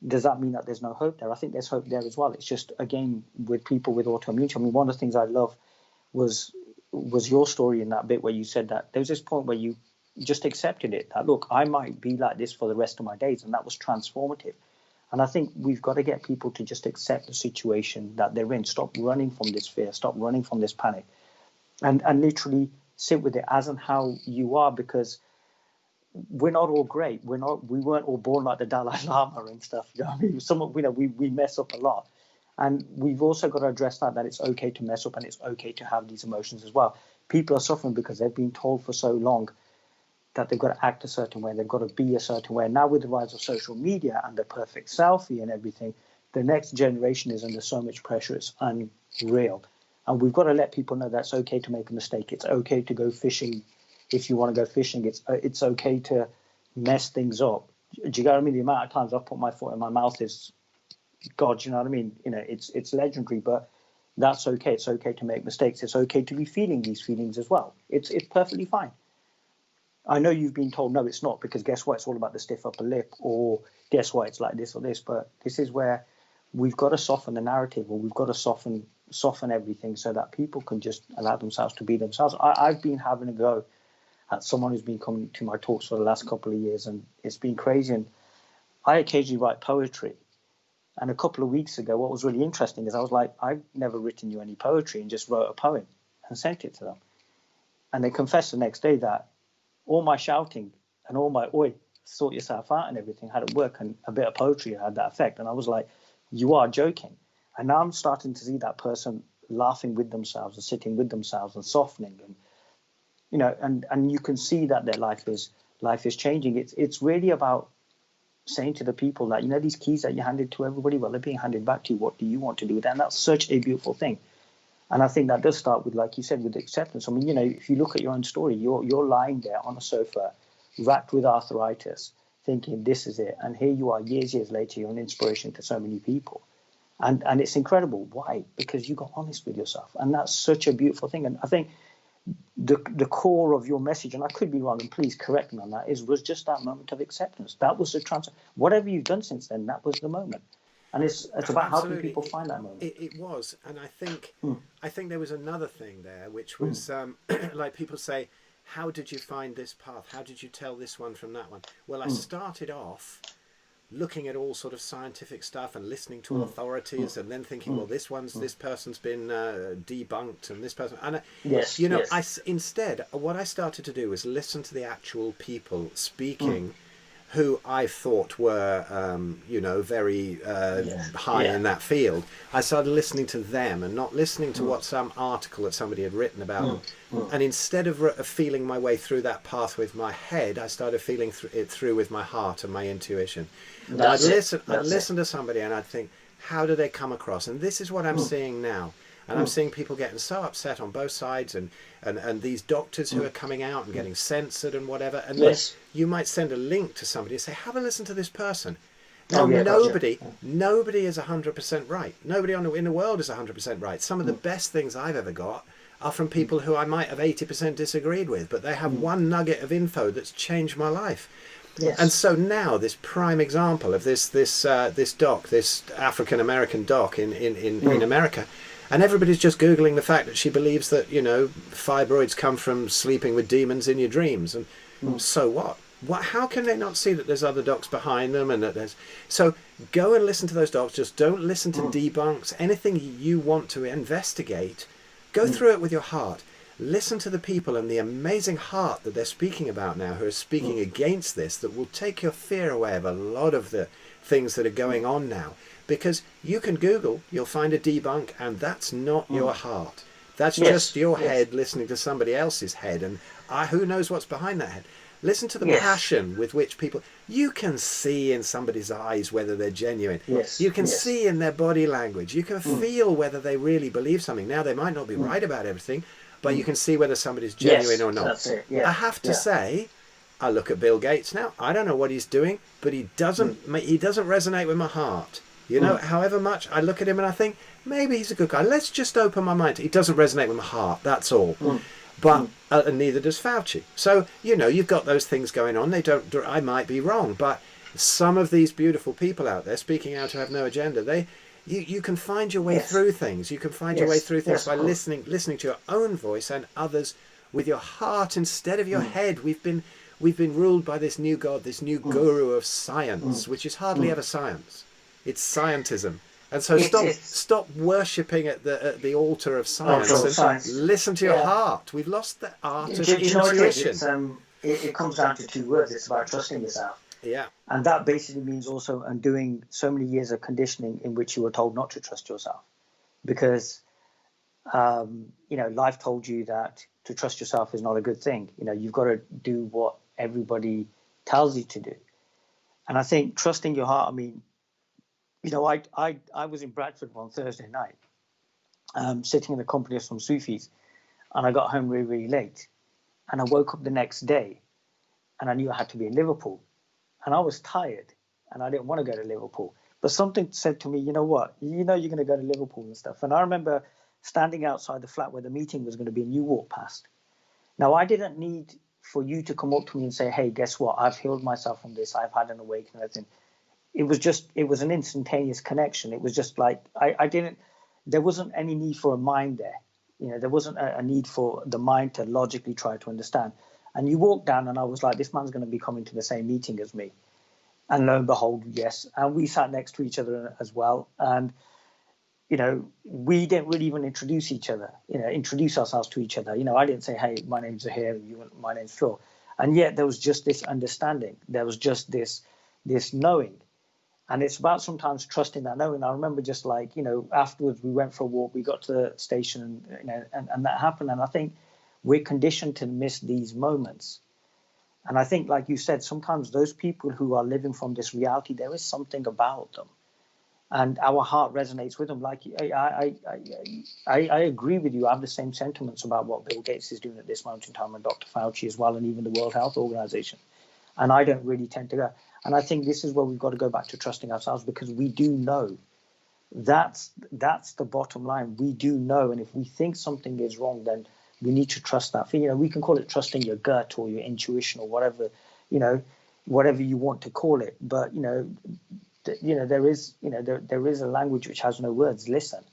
does that mean that there's no hope there? I think there's hope there as well. It's just, again, with people with autoimmunity, I mean, one of the things I love was your story in that bit where you said that there was this point where you just accepted it, that, look, I might be like this for the rest of my days, and that was transformative. And I think we've got to get people to just accept the situation that they're in, stop running from this fear, stop running from this panic, and literally sit with it as and how you are, because we're not all great. We weren't all born like the Dalai Lama and stuff. You know what I mean? We mess up a lot. And we've also got to address that it's okay to mess up, and it's okay to have these emotions as well. People are suffering because they've been told for so long that they've got to act a certain way, they've got to be a certain way. Now with the rise of social media and the perfect selfie and everything, the next generation is under so much pressure, it's unreal. And we've got to let people know that it's okay to make a mistake. It's okay to go fishing if you want to go fishing. It's okay to mess things up. Do you know what I mean? The amount of times I've put my foot in my mouth is, God, you know what I mean? You know, it's legendary, but that's okay. It's okay to make mistakes. It's okay to be feeling these feelings as well. It's perfectly fine. I know you've been told, no, it's not, because guess what? It's all about the stiff upper lip, or guess what? It's like this or this. But this is where we've got to soften the narrative, or we've got to soften everything so that people can just allow themselves to be themselves. I've been having a go at someone who's been coming to my talks for the last couple of years, and it's been crazy. And I occasionally write poetry. And a couple of weeks ago, what was really interesting is I was like, I've never written you any poetry, and just wrote a poem and sent it to them. And they confessed the next day that all my shouting and all my oi, sort yourself out and everything hadn't worked, and a bit of poetry had that effect. And I was like, you are joking. And now I'm starting to see that person laughing with themselves and sitting with themselves and softening, and you know, and you can see that their life is changing. It's really about saying to the people that, you know, these keys that you handed to everybody, well, they're being handed back to you. What do you want to do with that? And that's such a beautiful thing. And I think that does start with, like you said, with acceptance. I mean, you know, if you look at your own story, you're lying there on a sofa, racked with arthritis, thinking this is it. And here you are years later, you're an inspiration to so many people. And it's incredible. Why? Because you got honest with yourself. And that's such a beautiful thing. And I think the core of your message, and I could be wrong, and please correct me on that, was just that moment of acceptance. That was the transfer. Whatever you've done since then, that was the moment. And it's about helping people find that moment.
It was, and I think there was another thing there, which was like people say, how did you find this path? How did you tell this one from that one? Well, I started off looking at all sort of scientific stuff and listening to authorities, and then thinking, well, this person's been debunked, and this person, and instead, what I started to do was listen to the actual people speaking. Who I thought were, very high in that field. I started listening to them and not listening to what some article that somebody had written about them. And instead of feeling my way through that path with my head, I started feeling it through with my heart and my intuition. I'd listen to somebody and I'd think, how do they come across? And this is what I'm seeing now. And I'm seeing people getting so upset on both sides, and these doctors who are coming out and getting censored and whatever. And then you might send a link to somebody and say, have a listen to this person. Now, nobody is 100% right. Nobody in the world is 100% right. Some of the best things I've ever got are from people who I might have 80% disagreed with, but they have one nugget of info that's changed my life. Yes. And so now this prime example of this doc, this African-American doc in America, and everybody's just Googling the fact that she believes that, fibroids come from sleeping with demons in your dreams. And so what? How can they not see that there's other docs behind them, and that there's... So go and listen to those docs. Just don't listen to debunks. Anything you want to investigate, go through it with your heart. Listen to the people and the amazing heart that they're speaking about now, who are speaking against this, that will take your fear away of a lot of the things that are going on now. Because you can Google, you'll find a debunk, and that's not your heart. That's
Yes.
just your
Yes.
head listening to somebody else's head, and who knows what's behind that head. Listen to the
Yes.
passion with which people. You can see in somebody's eyes whether they're genuine.
Yes.
You can
Yes.
see in their body language. You can
Mm.
feel whether they really believe something. Now, they might not be
Mm.
right about everything, but you
Mm.
can see whether somebody's genuine
Yes.
or not.
That's it.
I
Yeah.
have to
Yeah.
say, I look at Bill Gates now. I don't know what he's doing, but he
Mm.
doesn't resonate with my heart. You know,
Mm.
however much I look at him and I think maybe he's a good guy. Let's just open my mind. He doesn't resonate with my heart. That's all.
Mm.
But
Mm.
and neither does Fauci. So you know, you've got those things going on. They don't. I might be wrong, but some of these beautiful people out there speaking out who have no agenda, you can find your way
Yes.
through things. You can find your way
Yes.
through things
Yes.
by
Of course.
listening to your own voice and others with your heart instead of your
Mm.
head. We've been ruled by this new god, this new
Mm.
guru of science,
Mm.
which is hardly
Mm.
ever science. It's scientism. And so
It's
stop worshipping at the altar of science
altar of
and
science.
listen to your
Yeah.
heart. We've lost the art of
Do you know what it is?
intuition.
It comes down to two words. It's about trusting yourself.
Yeah.
And that basically means also undoing so many years of conditioning in which you were told not to trust yourself. Because, life told you that to trust yourself is not a good thing. You've got to do what everybody tells you to do. And I think trusting your heart, I was in Bradford one Thursday night, sitting in the company of some Sufis, and I got home really, really late. And I woke up the next day and I knew I had to be in Liverpool. And I was tired and I didn't want to go to Liverpool. But something said to me, you know what? You're going to go to Liverpool and stuff. And I remember standing outside the flat where the meeting was going to be, and you walked past. Now, I didn't need for you to come up to me and say, hey, guess what? I've healed myself from this. I've had an awakening. Everything. It was an instantaneous connection. It was just like, there wasn't any need for a mind there. There wasn't a need for the mind to logically try to understand. And you walked down and I was like, this man's going to be coming to the same meeting as me. And lo and behold, yes. And we sat next to each other as well. And, we didn't really even introduce ourselves to each other. I didn't say, hey, my name's Zahir, my name's Phil. And yet there was just this understanding. There was just this knowing. And it's about sometimes trusting that knowing. I remember just like, afterwards we went for a walk, we got to the station, and that happened. And I think we're conditioned to miss these moments. And I think, like you said, sometimes those people who are living from this reality, there is something about them. And our heart resonates with them. Like I agree with you. I have the same sentiments about what Bill Gates is doing at this moment in time, and Dr. Fauci as well, and even the World Health Organization. And I don't really tend to go. And I think this is where we've got to go back to trusting ourselves, because we do know. That's the bottom line. We do know. And if we think something is wrong, then we need to trust that. We can call it trusting your gut or your intuition or whatever, whatever you want to call it. But, there is a language which has no words. Listen,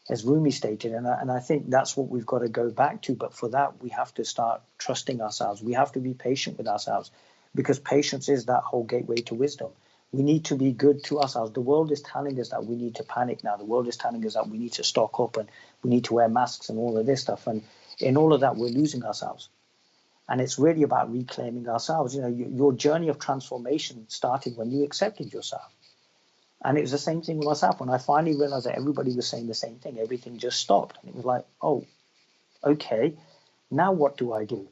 as Rumi stated. And I think that's what we've got to go back to. But for that, we have to start trusting ourselves. We have to be patient with ourselves, because patience is that whole gateway to wisdom. We need to be good to ourselves. The world is telling us that we need to panic now. The world is telling us that we need to stock up and we need to wear masks and all of this stuff. And in all of that, we're losing ourselves. And it's really about reclaiming ourselves. Your journey of transformation started when you accepted yourself. And it was the same thing with myself. When I finally realized that everybody was saying the same thing, everything just stopped. And it was like, oh, okay, now what do I do?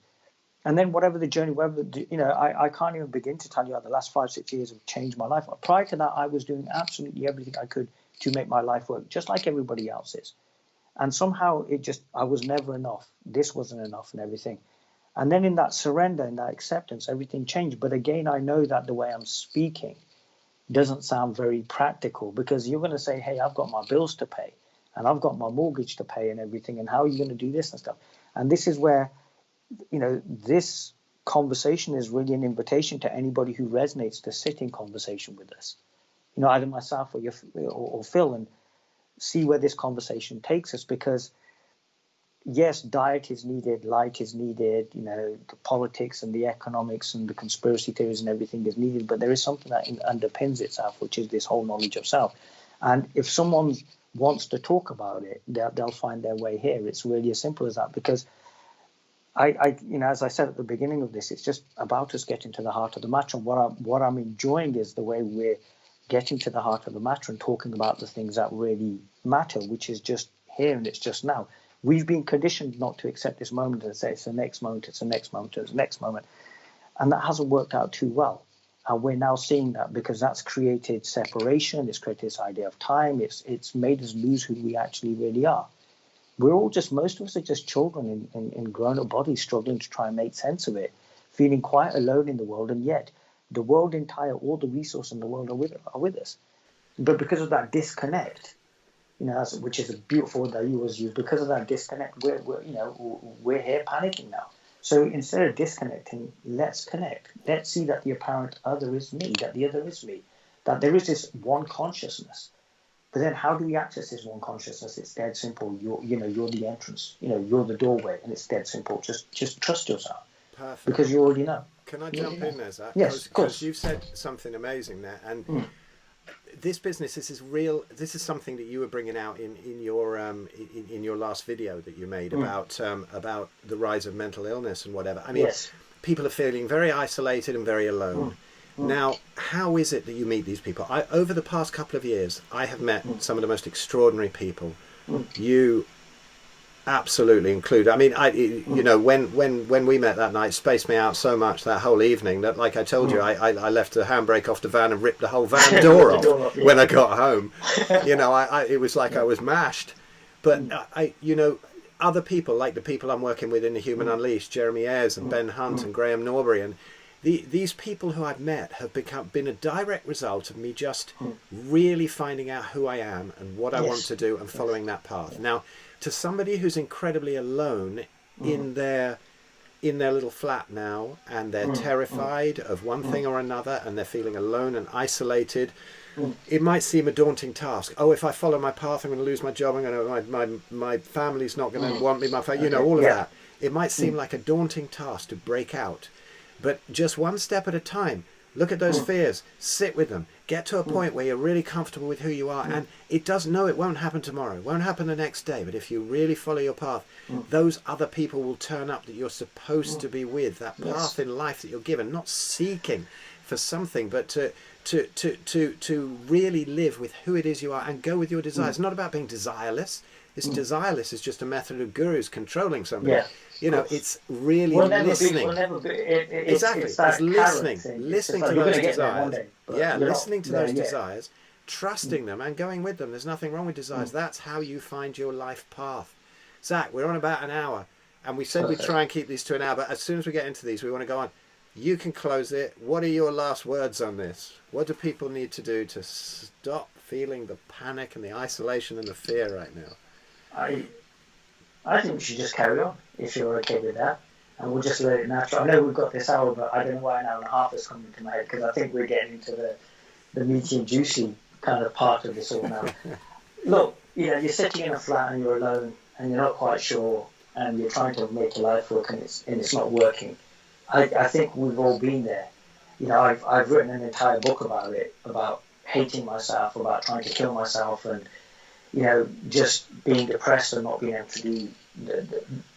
And then whatever the journey, I can't even begin to tell you how the last 5-6 years have changed my life. Prior to that, I was doing absolutely everything I could to make my life work, just like everybody else's. And somehow I was never enough. This wasn't enough and everything. And then in that surrender, in that acceptance, everything changed. But again, I know that the way I'm speaking doesn't sound very practical, because you're going to say, hey, I've got my bills to pay and I've got my mortgage to pay and everything. And how are you going to do this and stuff? And this is where, this conversation is really an invitation to anybody who resonates to sit in conversation with us, either myself or Phil, and see where this conversation takes us. Because yes, diet is needed, light is needed, the politics and the economics and the conspiracy theories and everything is needed, but there is something that underpins itself, which is this whole knowledge of self. And if someone wants to talk about it, they'll find their way here. It's really as simple as that, because as I said at the beginning of this, it's just about us getting to the heart of the matter. And what I'm enjoying is the way we're getting to the heart of the matter and talking about the things that really matter, which is just here and it's just now. We've been conditioned not to accept this moment and say it's the next moment, it's the next moment, it's the next moment. And that hasn't worked out too well. And we're now seeing that because that's created separation, it's created this idea of time, it's made us lose who we actually really are. We're all just, most of us are just children in grown-up bodies struggling to try and make sense of it, feeling quite alone in the world, and yet the world entire, all the resources in the world are with us. But because of that disconnect, which is a beautiful word that you always use, because of that disconnect, we're here panicking now. So instead of disconnecting, let's connect. Let's see that the apparent other is me, that the other is me, that there is this one consciousness. But then how do we access this one consciousness? It's dead simple. You're the entrance. You're the doorway, and it's dead simple. Just trust yourself.
Perfect.
Because you already know.
Can I jump in there, Zach?
Yes, of course.
Because you've said something amazing there, and this business, this is real. This is something that you were bringing out in your last video that you made about the rise of mental illness and whatever. I mean, people are feeling very isolated and very alone. Now, how is it that you meet these people? Over the past couple of years, I have met some of the most extraordinary people. You absolutely include. I mean, when we met that night, spaced me out so much that whole evening that, like I told you, I left the handbrake off the van and ripped the whole van door off when I got home. It was like I was mashed. But other people, like the people I'm working with in the Human Unleashed, Jeremy Ayres and Ben Hunt and Graeme Norbury, and these people who I've met have been a direct result of me just really finding out who I am and what I want to do and following that path. Now, to somebody who's incredibly alone in their little flat now, and they're terrified of one thing or another, and they're feeling alone and isolated, it might seem a daunting task. Oh, if I follow my path, I'm going to lose my job. My family's not going to want me. All of that. It might seem like a daunting task to break out. But just one step at a time, look at those fears, sit with them, get to a point where you're really comfortable with who you are. And it won't happen tomorrow, it won't happen the next day. But if you really follow your path, those other people will turn up that you're supposed to be with, that path in life that you're given, not seeking for something, but to really live with who it is you are and go with your desires. It's not about being desireless. This desireless is just a method of gurus controlling somebody. It's really listening. Exactly. It's listening to those desires. Listening to those desires, trusting them and going with them. There's nothing wrong with desires. That's how you find your life path. Zach, we're on about an hour, and we said we'd try and keep these to an hour, but as soon as we get into these, we want to go on. You can close it. What are your last words on this? What do people need to do to stop feeling the panic and the isolation and the fear right now?
I think we should just carry on, if you're okay with that, and we'll just let it natural. I know we've got this hour, but I don't know why an hour and a half has come into my head, because I think we're getting into the meaty and juicy kind of part of this all now. Look, you're sitting in a flat and you're alone and you're not quite sure, and you're trying to make your life work and it's not working. I think we've all been there. I've written an entire book about it, about hating myself, about trying to kill myself, and just being depressed and not being able to do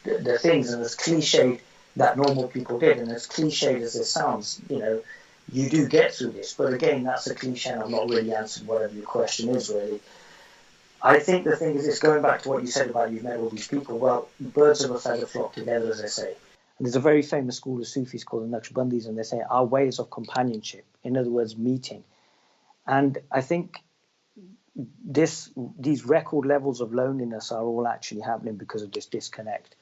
the things. And as cliched that normal people did, and as cliched as it sounds, you do get through this. But again, that's a cliche, and I've not really answered whatever your question is, really. I think the thing is, it's going back to what you said about you've met all these people. Well, birds of a feather flock together, as they say. And there's a very famous school of Sufis called the Naqshbandis, and they say our ways of companionship, in other words, meeting. And I think these record levels of loneliness are all actually happening because of this disconnect.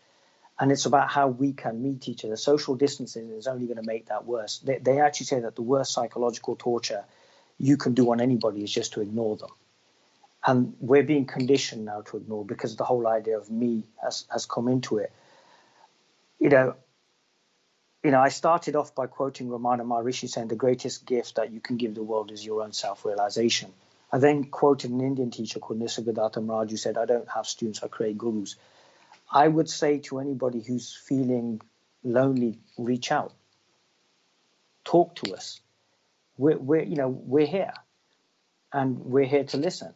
And it's about how we can meet each other. Social distancing is only going to make that worse. They actually say that the worst psychological torture you can do on anybody is just to ignore them. And we're being conditioned now to ignore, because the whole idea of me has come into it. I started off by quoting Ramana Maharishi saying the greatest gift that you can give the world is your own self-realization. I then quoted an Indian teacher called Nisargadatta Maharaj who said, I don't have students, I create gurus. I would say to anybody who's feeling lonely, reach out. Talk to us. We're here. And we're here to listen.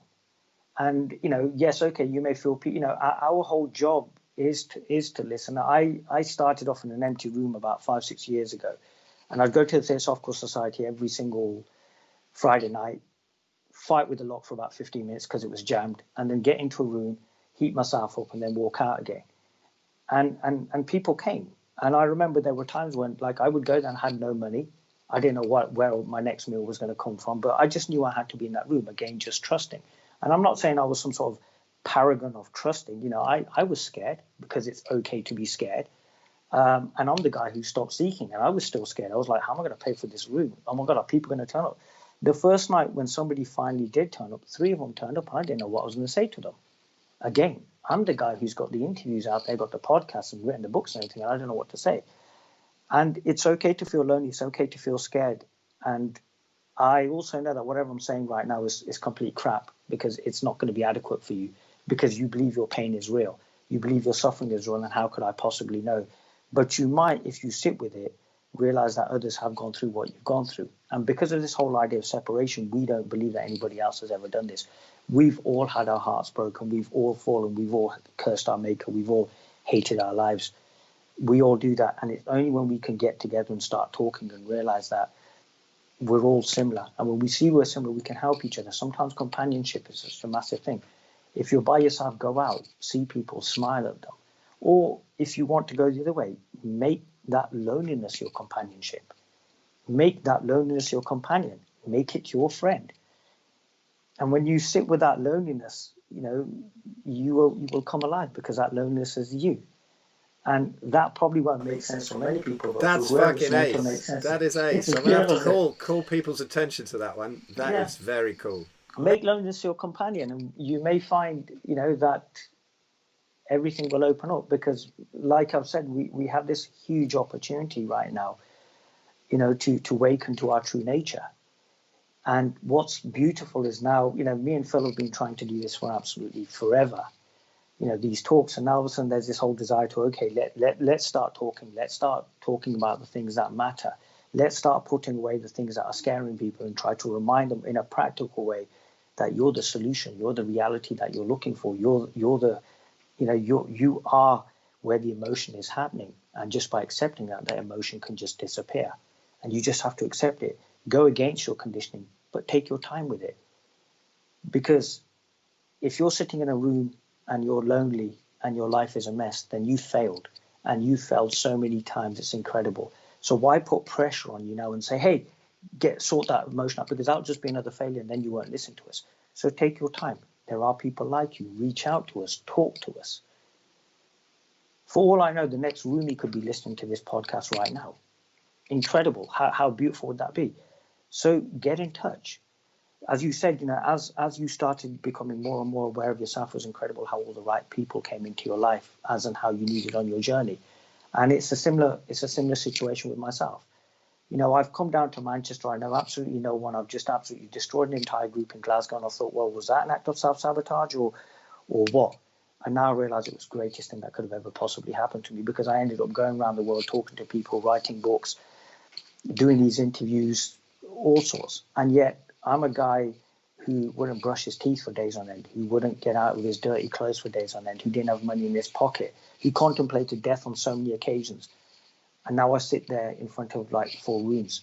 And, yes, okay, you may feel, our whole job is to listen. I started off in an empty room about 5-6 years ago. And I'd go to the Theosophical Society every single Friday night, fight with the lock for about 15 minutes because it was jammed, and then get into a room, heat myself up, and then walk out again. And people came. And I remember there were times when, like, I would go there and had no money. I didn't know where my next meal was going to come from, but I just knew I had to be in that room, again, just trusting. And I'm not saying I was some sort of paragon of trusting. You know, I was scared, because it's okay to be scared. And I'm the guy who stopped seeking, and I was still scared. I was like, how am I going to pay for this room? Oh my God, are people going to turn up? The first night when somebody finally did turn up, 3 of them turned up. I didn't know what I was going to say to them. Again, I'm the guy who's got the interviews out there, got the podcasts and written the books and everything, and I don't know what to say. And it's okay to feel lonely. It's okay to feel scared. And I also know that whatever I'm saying right now is complete crap, because it's not going to be adequate for you, because you believe your pain is real. You believe your suffering is real, and how could I possibly know? But you might, if you sit with it, realize that others have gone through what you've gone through. And because of this whole idea of separation, we don't believe that anybody else has ever done this. We've all had our hearts broken. We've all fallen. We've all cursed our maker. We've all hated our lives. We all do that. And it's only when we can get together and start talking and realize that we're all similar. And when we see we're similar, we can help each other. Sometimes companionship is such a massive thing. If you're by yourself, go out, see people, smile at them. Or if you want to go the other way, make that loneliness your companionship. Make that loneliness your companion. Make it your friend. And when you sit with that loneliness, you know, you will come alive, because that loneliness is you. And that probably won't make sense for many people, but
That's
for whoever
fucking
it makes
ace.
sense.
That is ace. I'm gonna have to call people's attention to that one. That is very cool.
Make loneliness your companion, and you may find, you know, that everything will open up, because, like I've said, we have this huge opportunity right now, you know, to awaken to our true nature. And what's beautiful is now, you know, me and Phil have been trying to do this for absolutely forever, you know, these talks, and now all of a sudden there's this whole desire to, okay, let's start talking. Let's start talking about the things that matter. Let's start putting away the things that are scaring people, and try to remind them in a practical way that you're the solution. You're the reality that you're looking for. You're the, you know, you are where the emotion is happening. And just by accepting that emotion can just disappear. And you just have to accept it. Go against your conditioning, but take your time with it. Because if you're sitting in a room and you're lonely and your life is a mess, then you failed. And you failed so many times, it's incredible. So why put pressure on you now and say, hey, sort that emotion out, because that'll just be another failure, and then you won't listen to us. So take your time. There are people like you. Reach out to us. Talk to us. For all I know, the next roomie could be listening to this podcast right now. Incredible. How beautiful would that be? So get in touch. As you said, you know, as you started becoming more and more aware of yourself, it was incredible how all the right people came into your life, as and how you needed on your journey. And it's a similar situation with myself. You know, I've come down to Manchester. I know absolutely no one. I've just absolutely destroyed an entire group in Glasgow. And I thought, well, was that an act of self-sabotage or what? And now I realise it was the greatest thing that could have ever possibly happened to me, because I ended up going around the world talking to people, writing books, doing these interviews, all sorts. And yet I'm a guy who wouldn't brush his teeth for days on end, who wouldn't get out with his dirty clothes for days on end, who didn't have money in his pocket, who contemplated death on so many occasions. And now I sit there in front of like 4 rooms.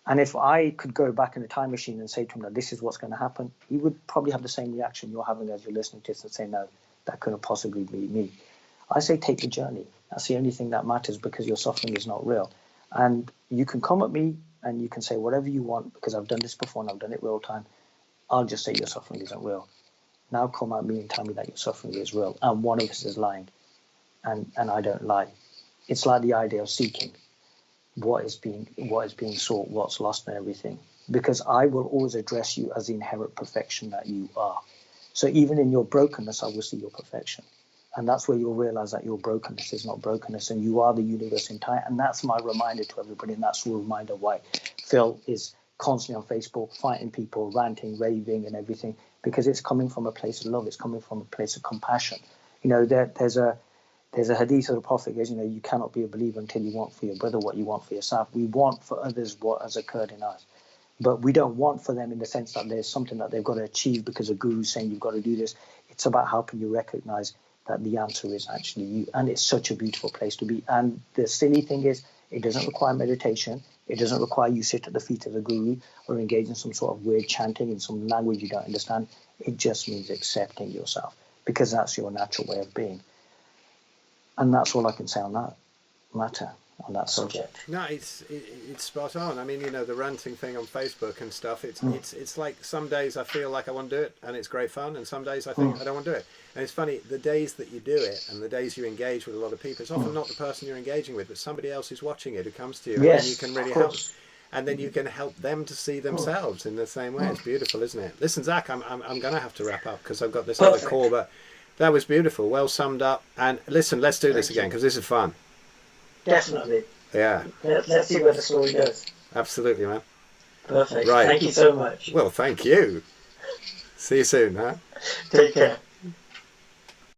And if I could go back in a time machine and say to him that this is what's going to happen, he would probably have the same reaction you're having as you're listening to this, and say, no, that couldn't possibly be me. I say take the journey. That's the only thing that matters, because your suffering is not real. And you can come at me and you can say whatever you want, because I've done this before and I've done it real time. I'll just say your suffering isn't real. Now come at me and tell me that your suffering is real, and one of us is lying, and I don't lie. It's like the idea of seeking what is being sought, what's lost, and everything. Because I will always address you as the inherent perfection that you are. So even in your brokenness, I will see your perfection. And that's where you'll realize that your brokenness is not brokenness, and you are the universe entire. And that's my reminder to everybody, and that's the reminder why Phil is constantly on Facebook fighting people, ranting, raving, and everything, because it's coming from a place of love. It's coming from a place of compassion. You know, there's a hadith of the Prophet goes, you know, you cannot be a believer until you want for your brother what you want for yourself. We want for others what has occurred in us, but we don't want for them in the sense that there's something that they've got to achieve because a guru's saying you've got to do this. It's about helping you recognize that the answer is actually you. And it's such a beautiful place to be. And the silly thing is, it doesn't require meditation. It doesn't require you sit at the feet of the guru or engage in some sort of weird chanting in some language you don't understand. It just means accepting yourself. because that's your natural way of being. And that's all I can say on that matter, on that subject.
No, it's spot on. I mean, you know, the ranting thing on Facebook and stuff. It's like some days I feel like I want to do it and it's great fun, and some days I think I don't want to do it. And it's funny, the days that you do it and the days you engage with a lot of people, it's often not the person you're engaging with, but somebody else who's watching it who comes to you,
Yes,
and you can really help. And then you can help them to see themselves in the same way. It's beautiful, isn't it? Listen, Zach, I'm going to have to wrap up because I've got this other call, but that was beautiful. Well summed up. And listen, let's do this again because this is fun.
Definitely.
Yeah.
Let's see where the story goes.
Absolutely, man.
Perfect.
Right.
Thank you so much.
Well, thank you. See you soon, huh?
Take care.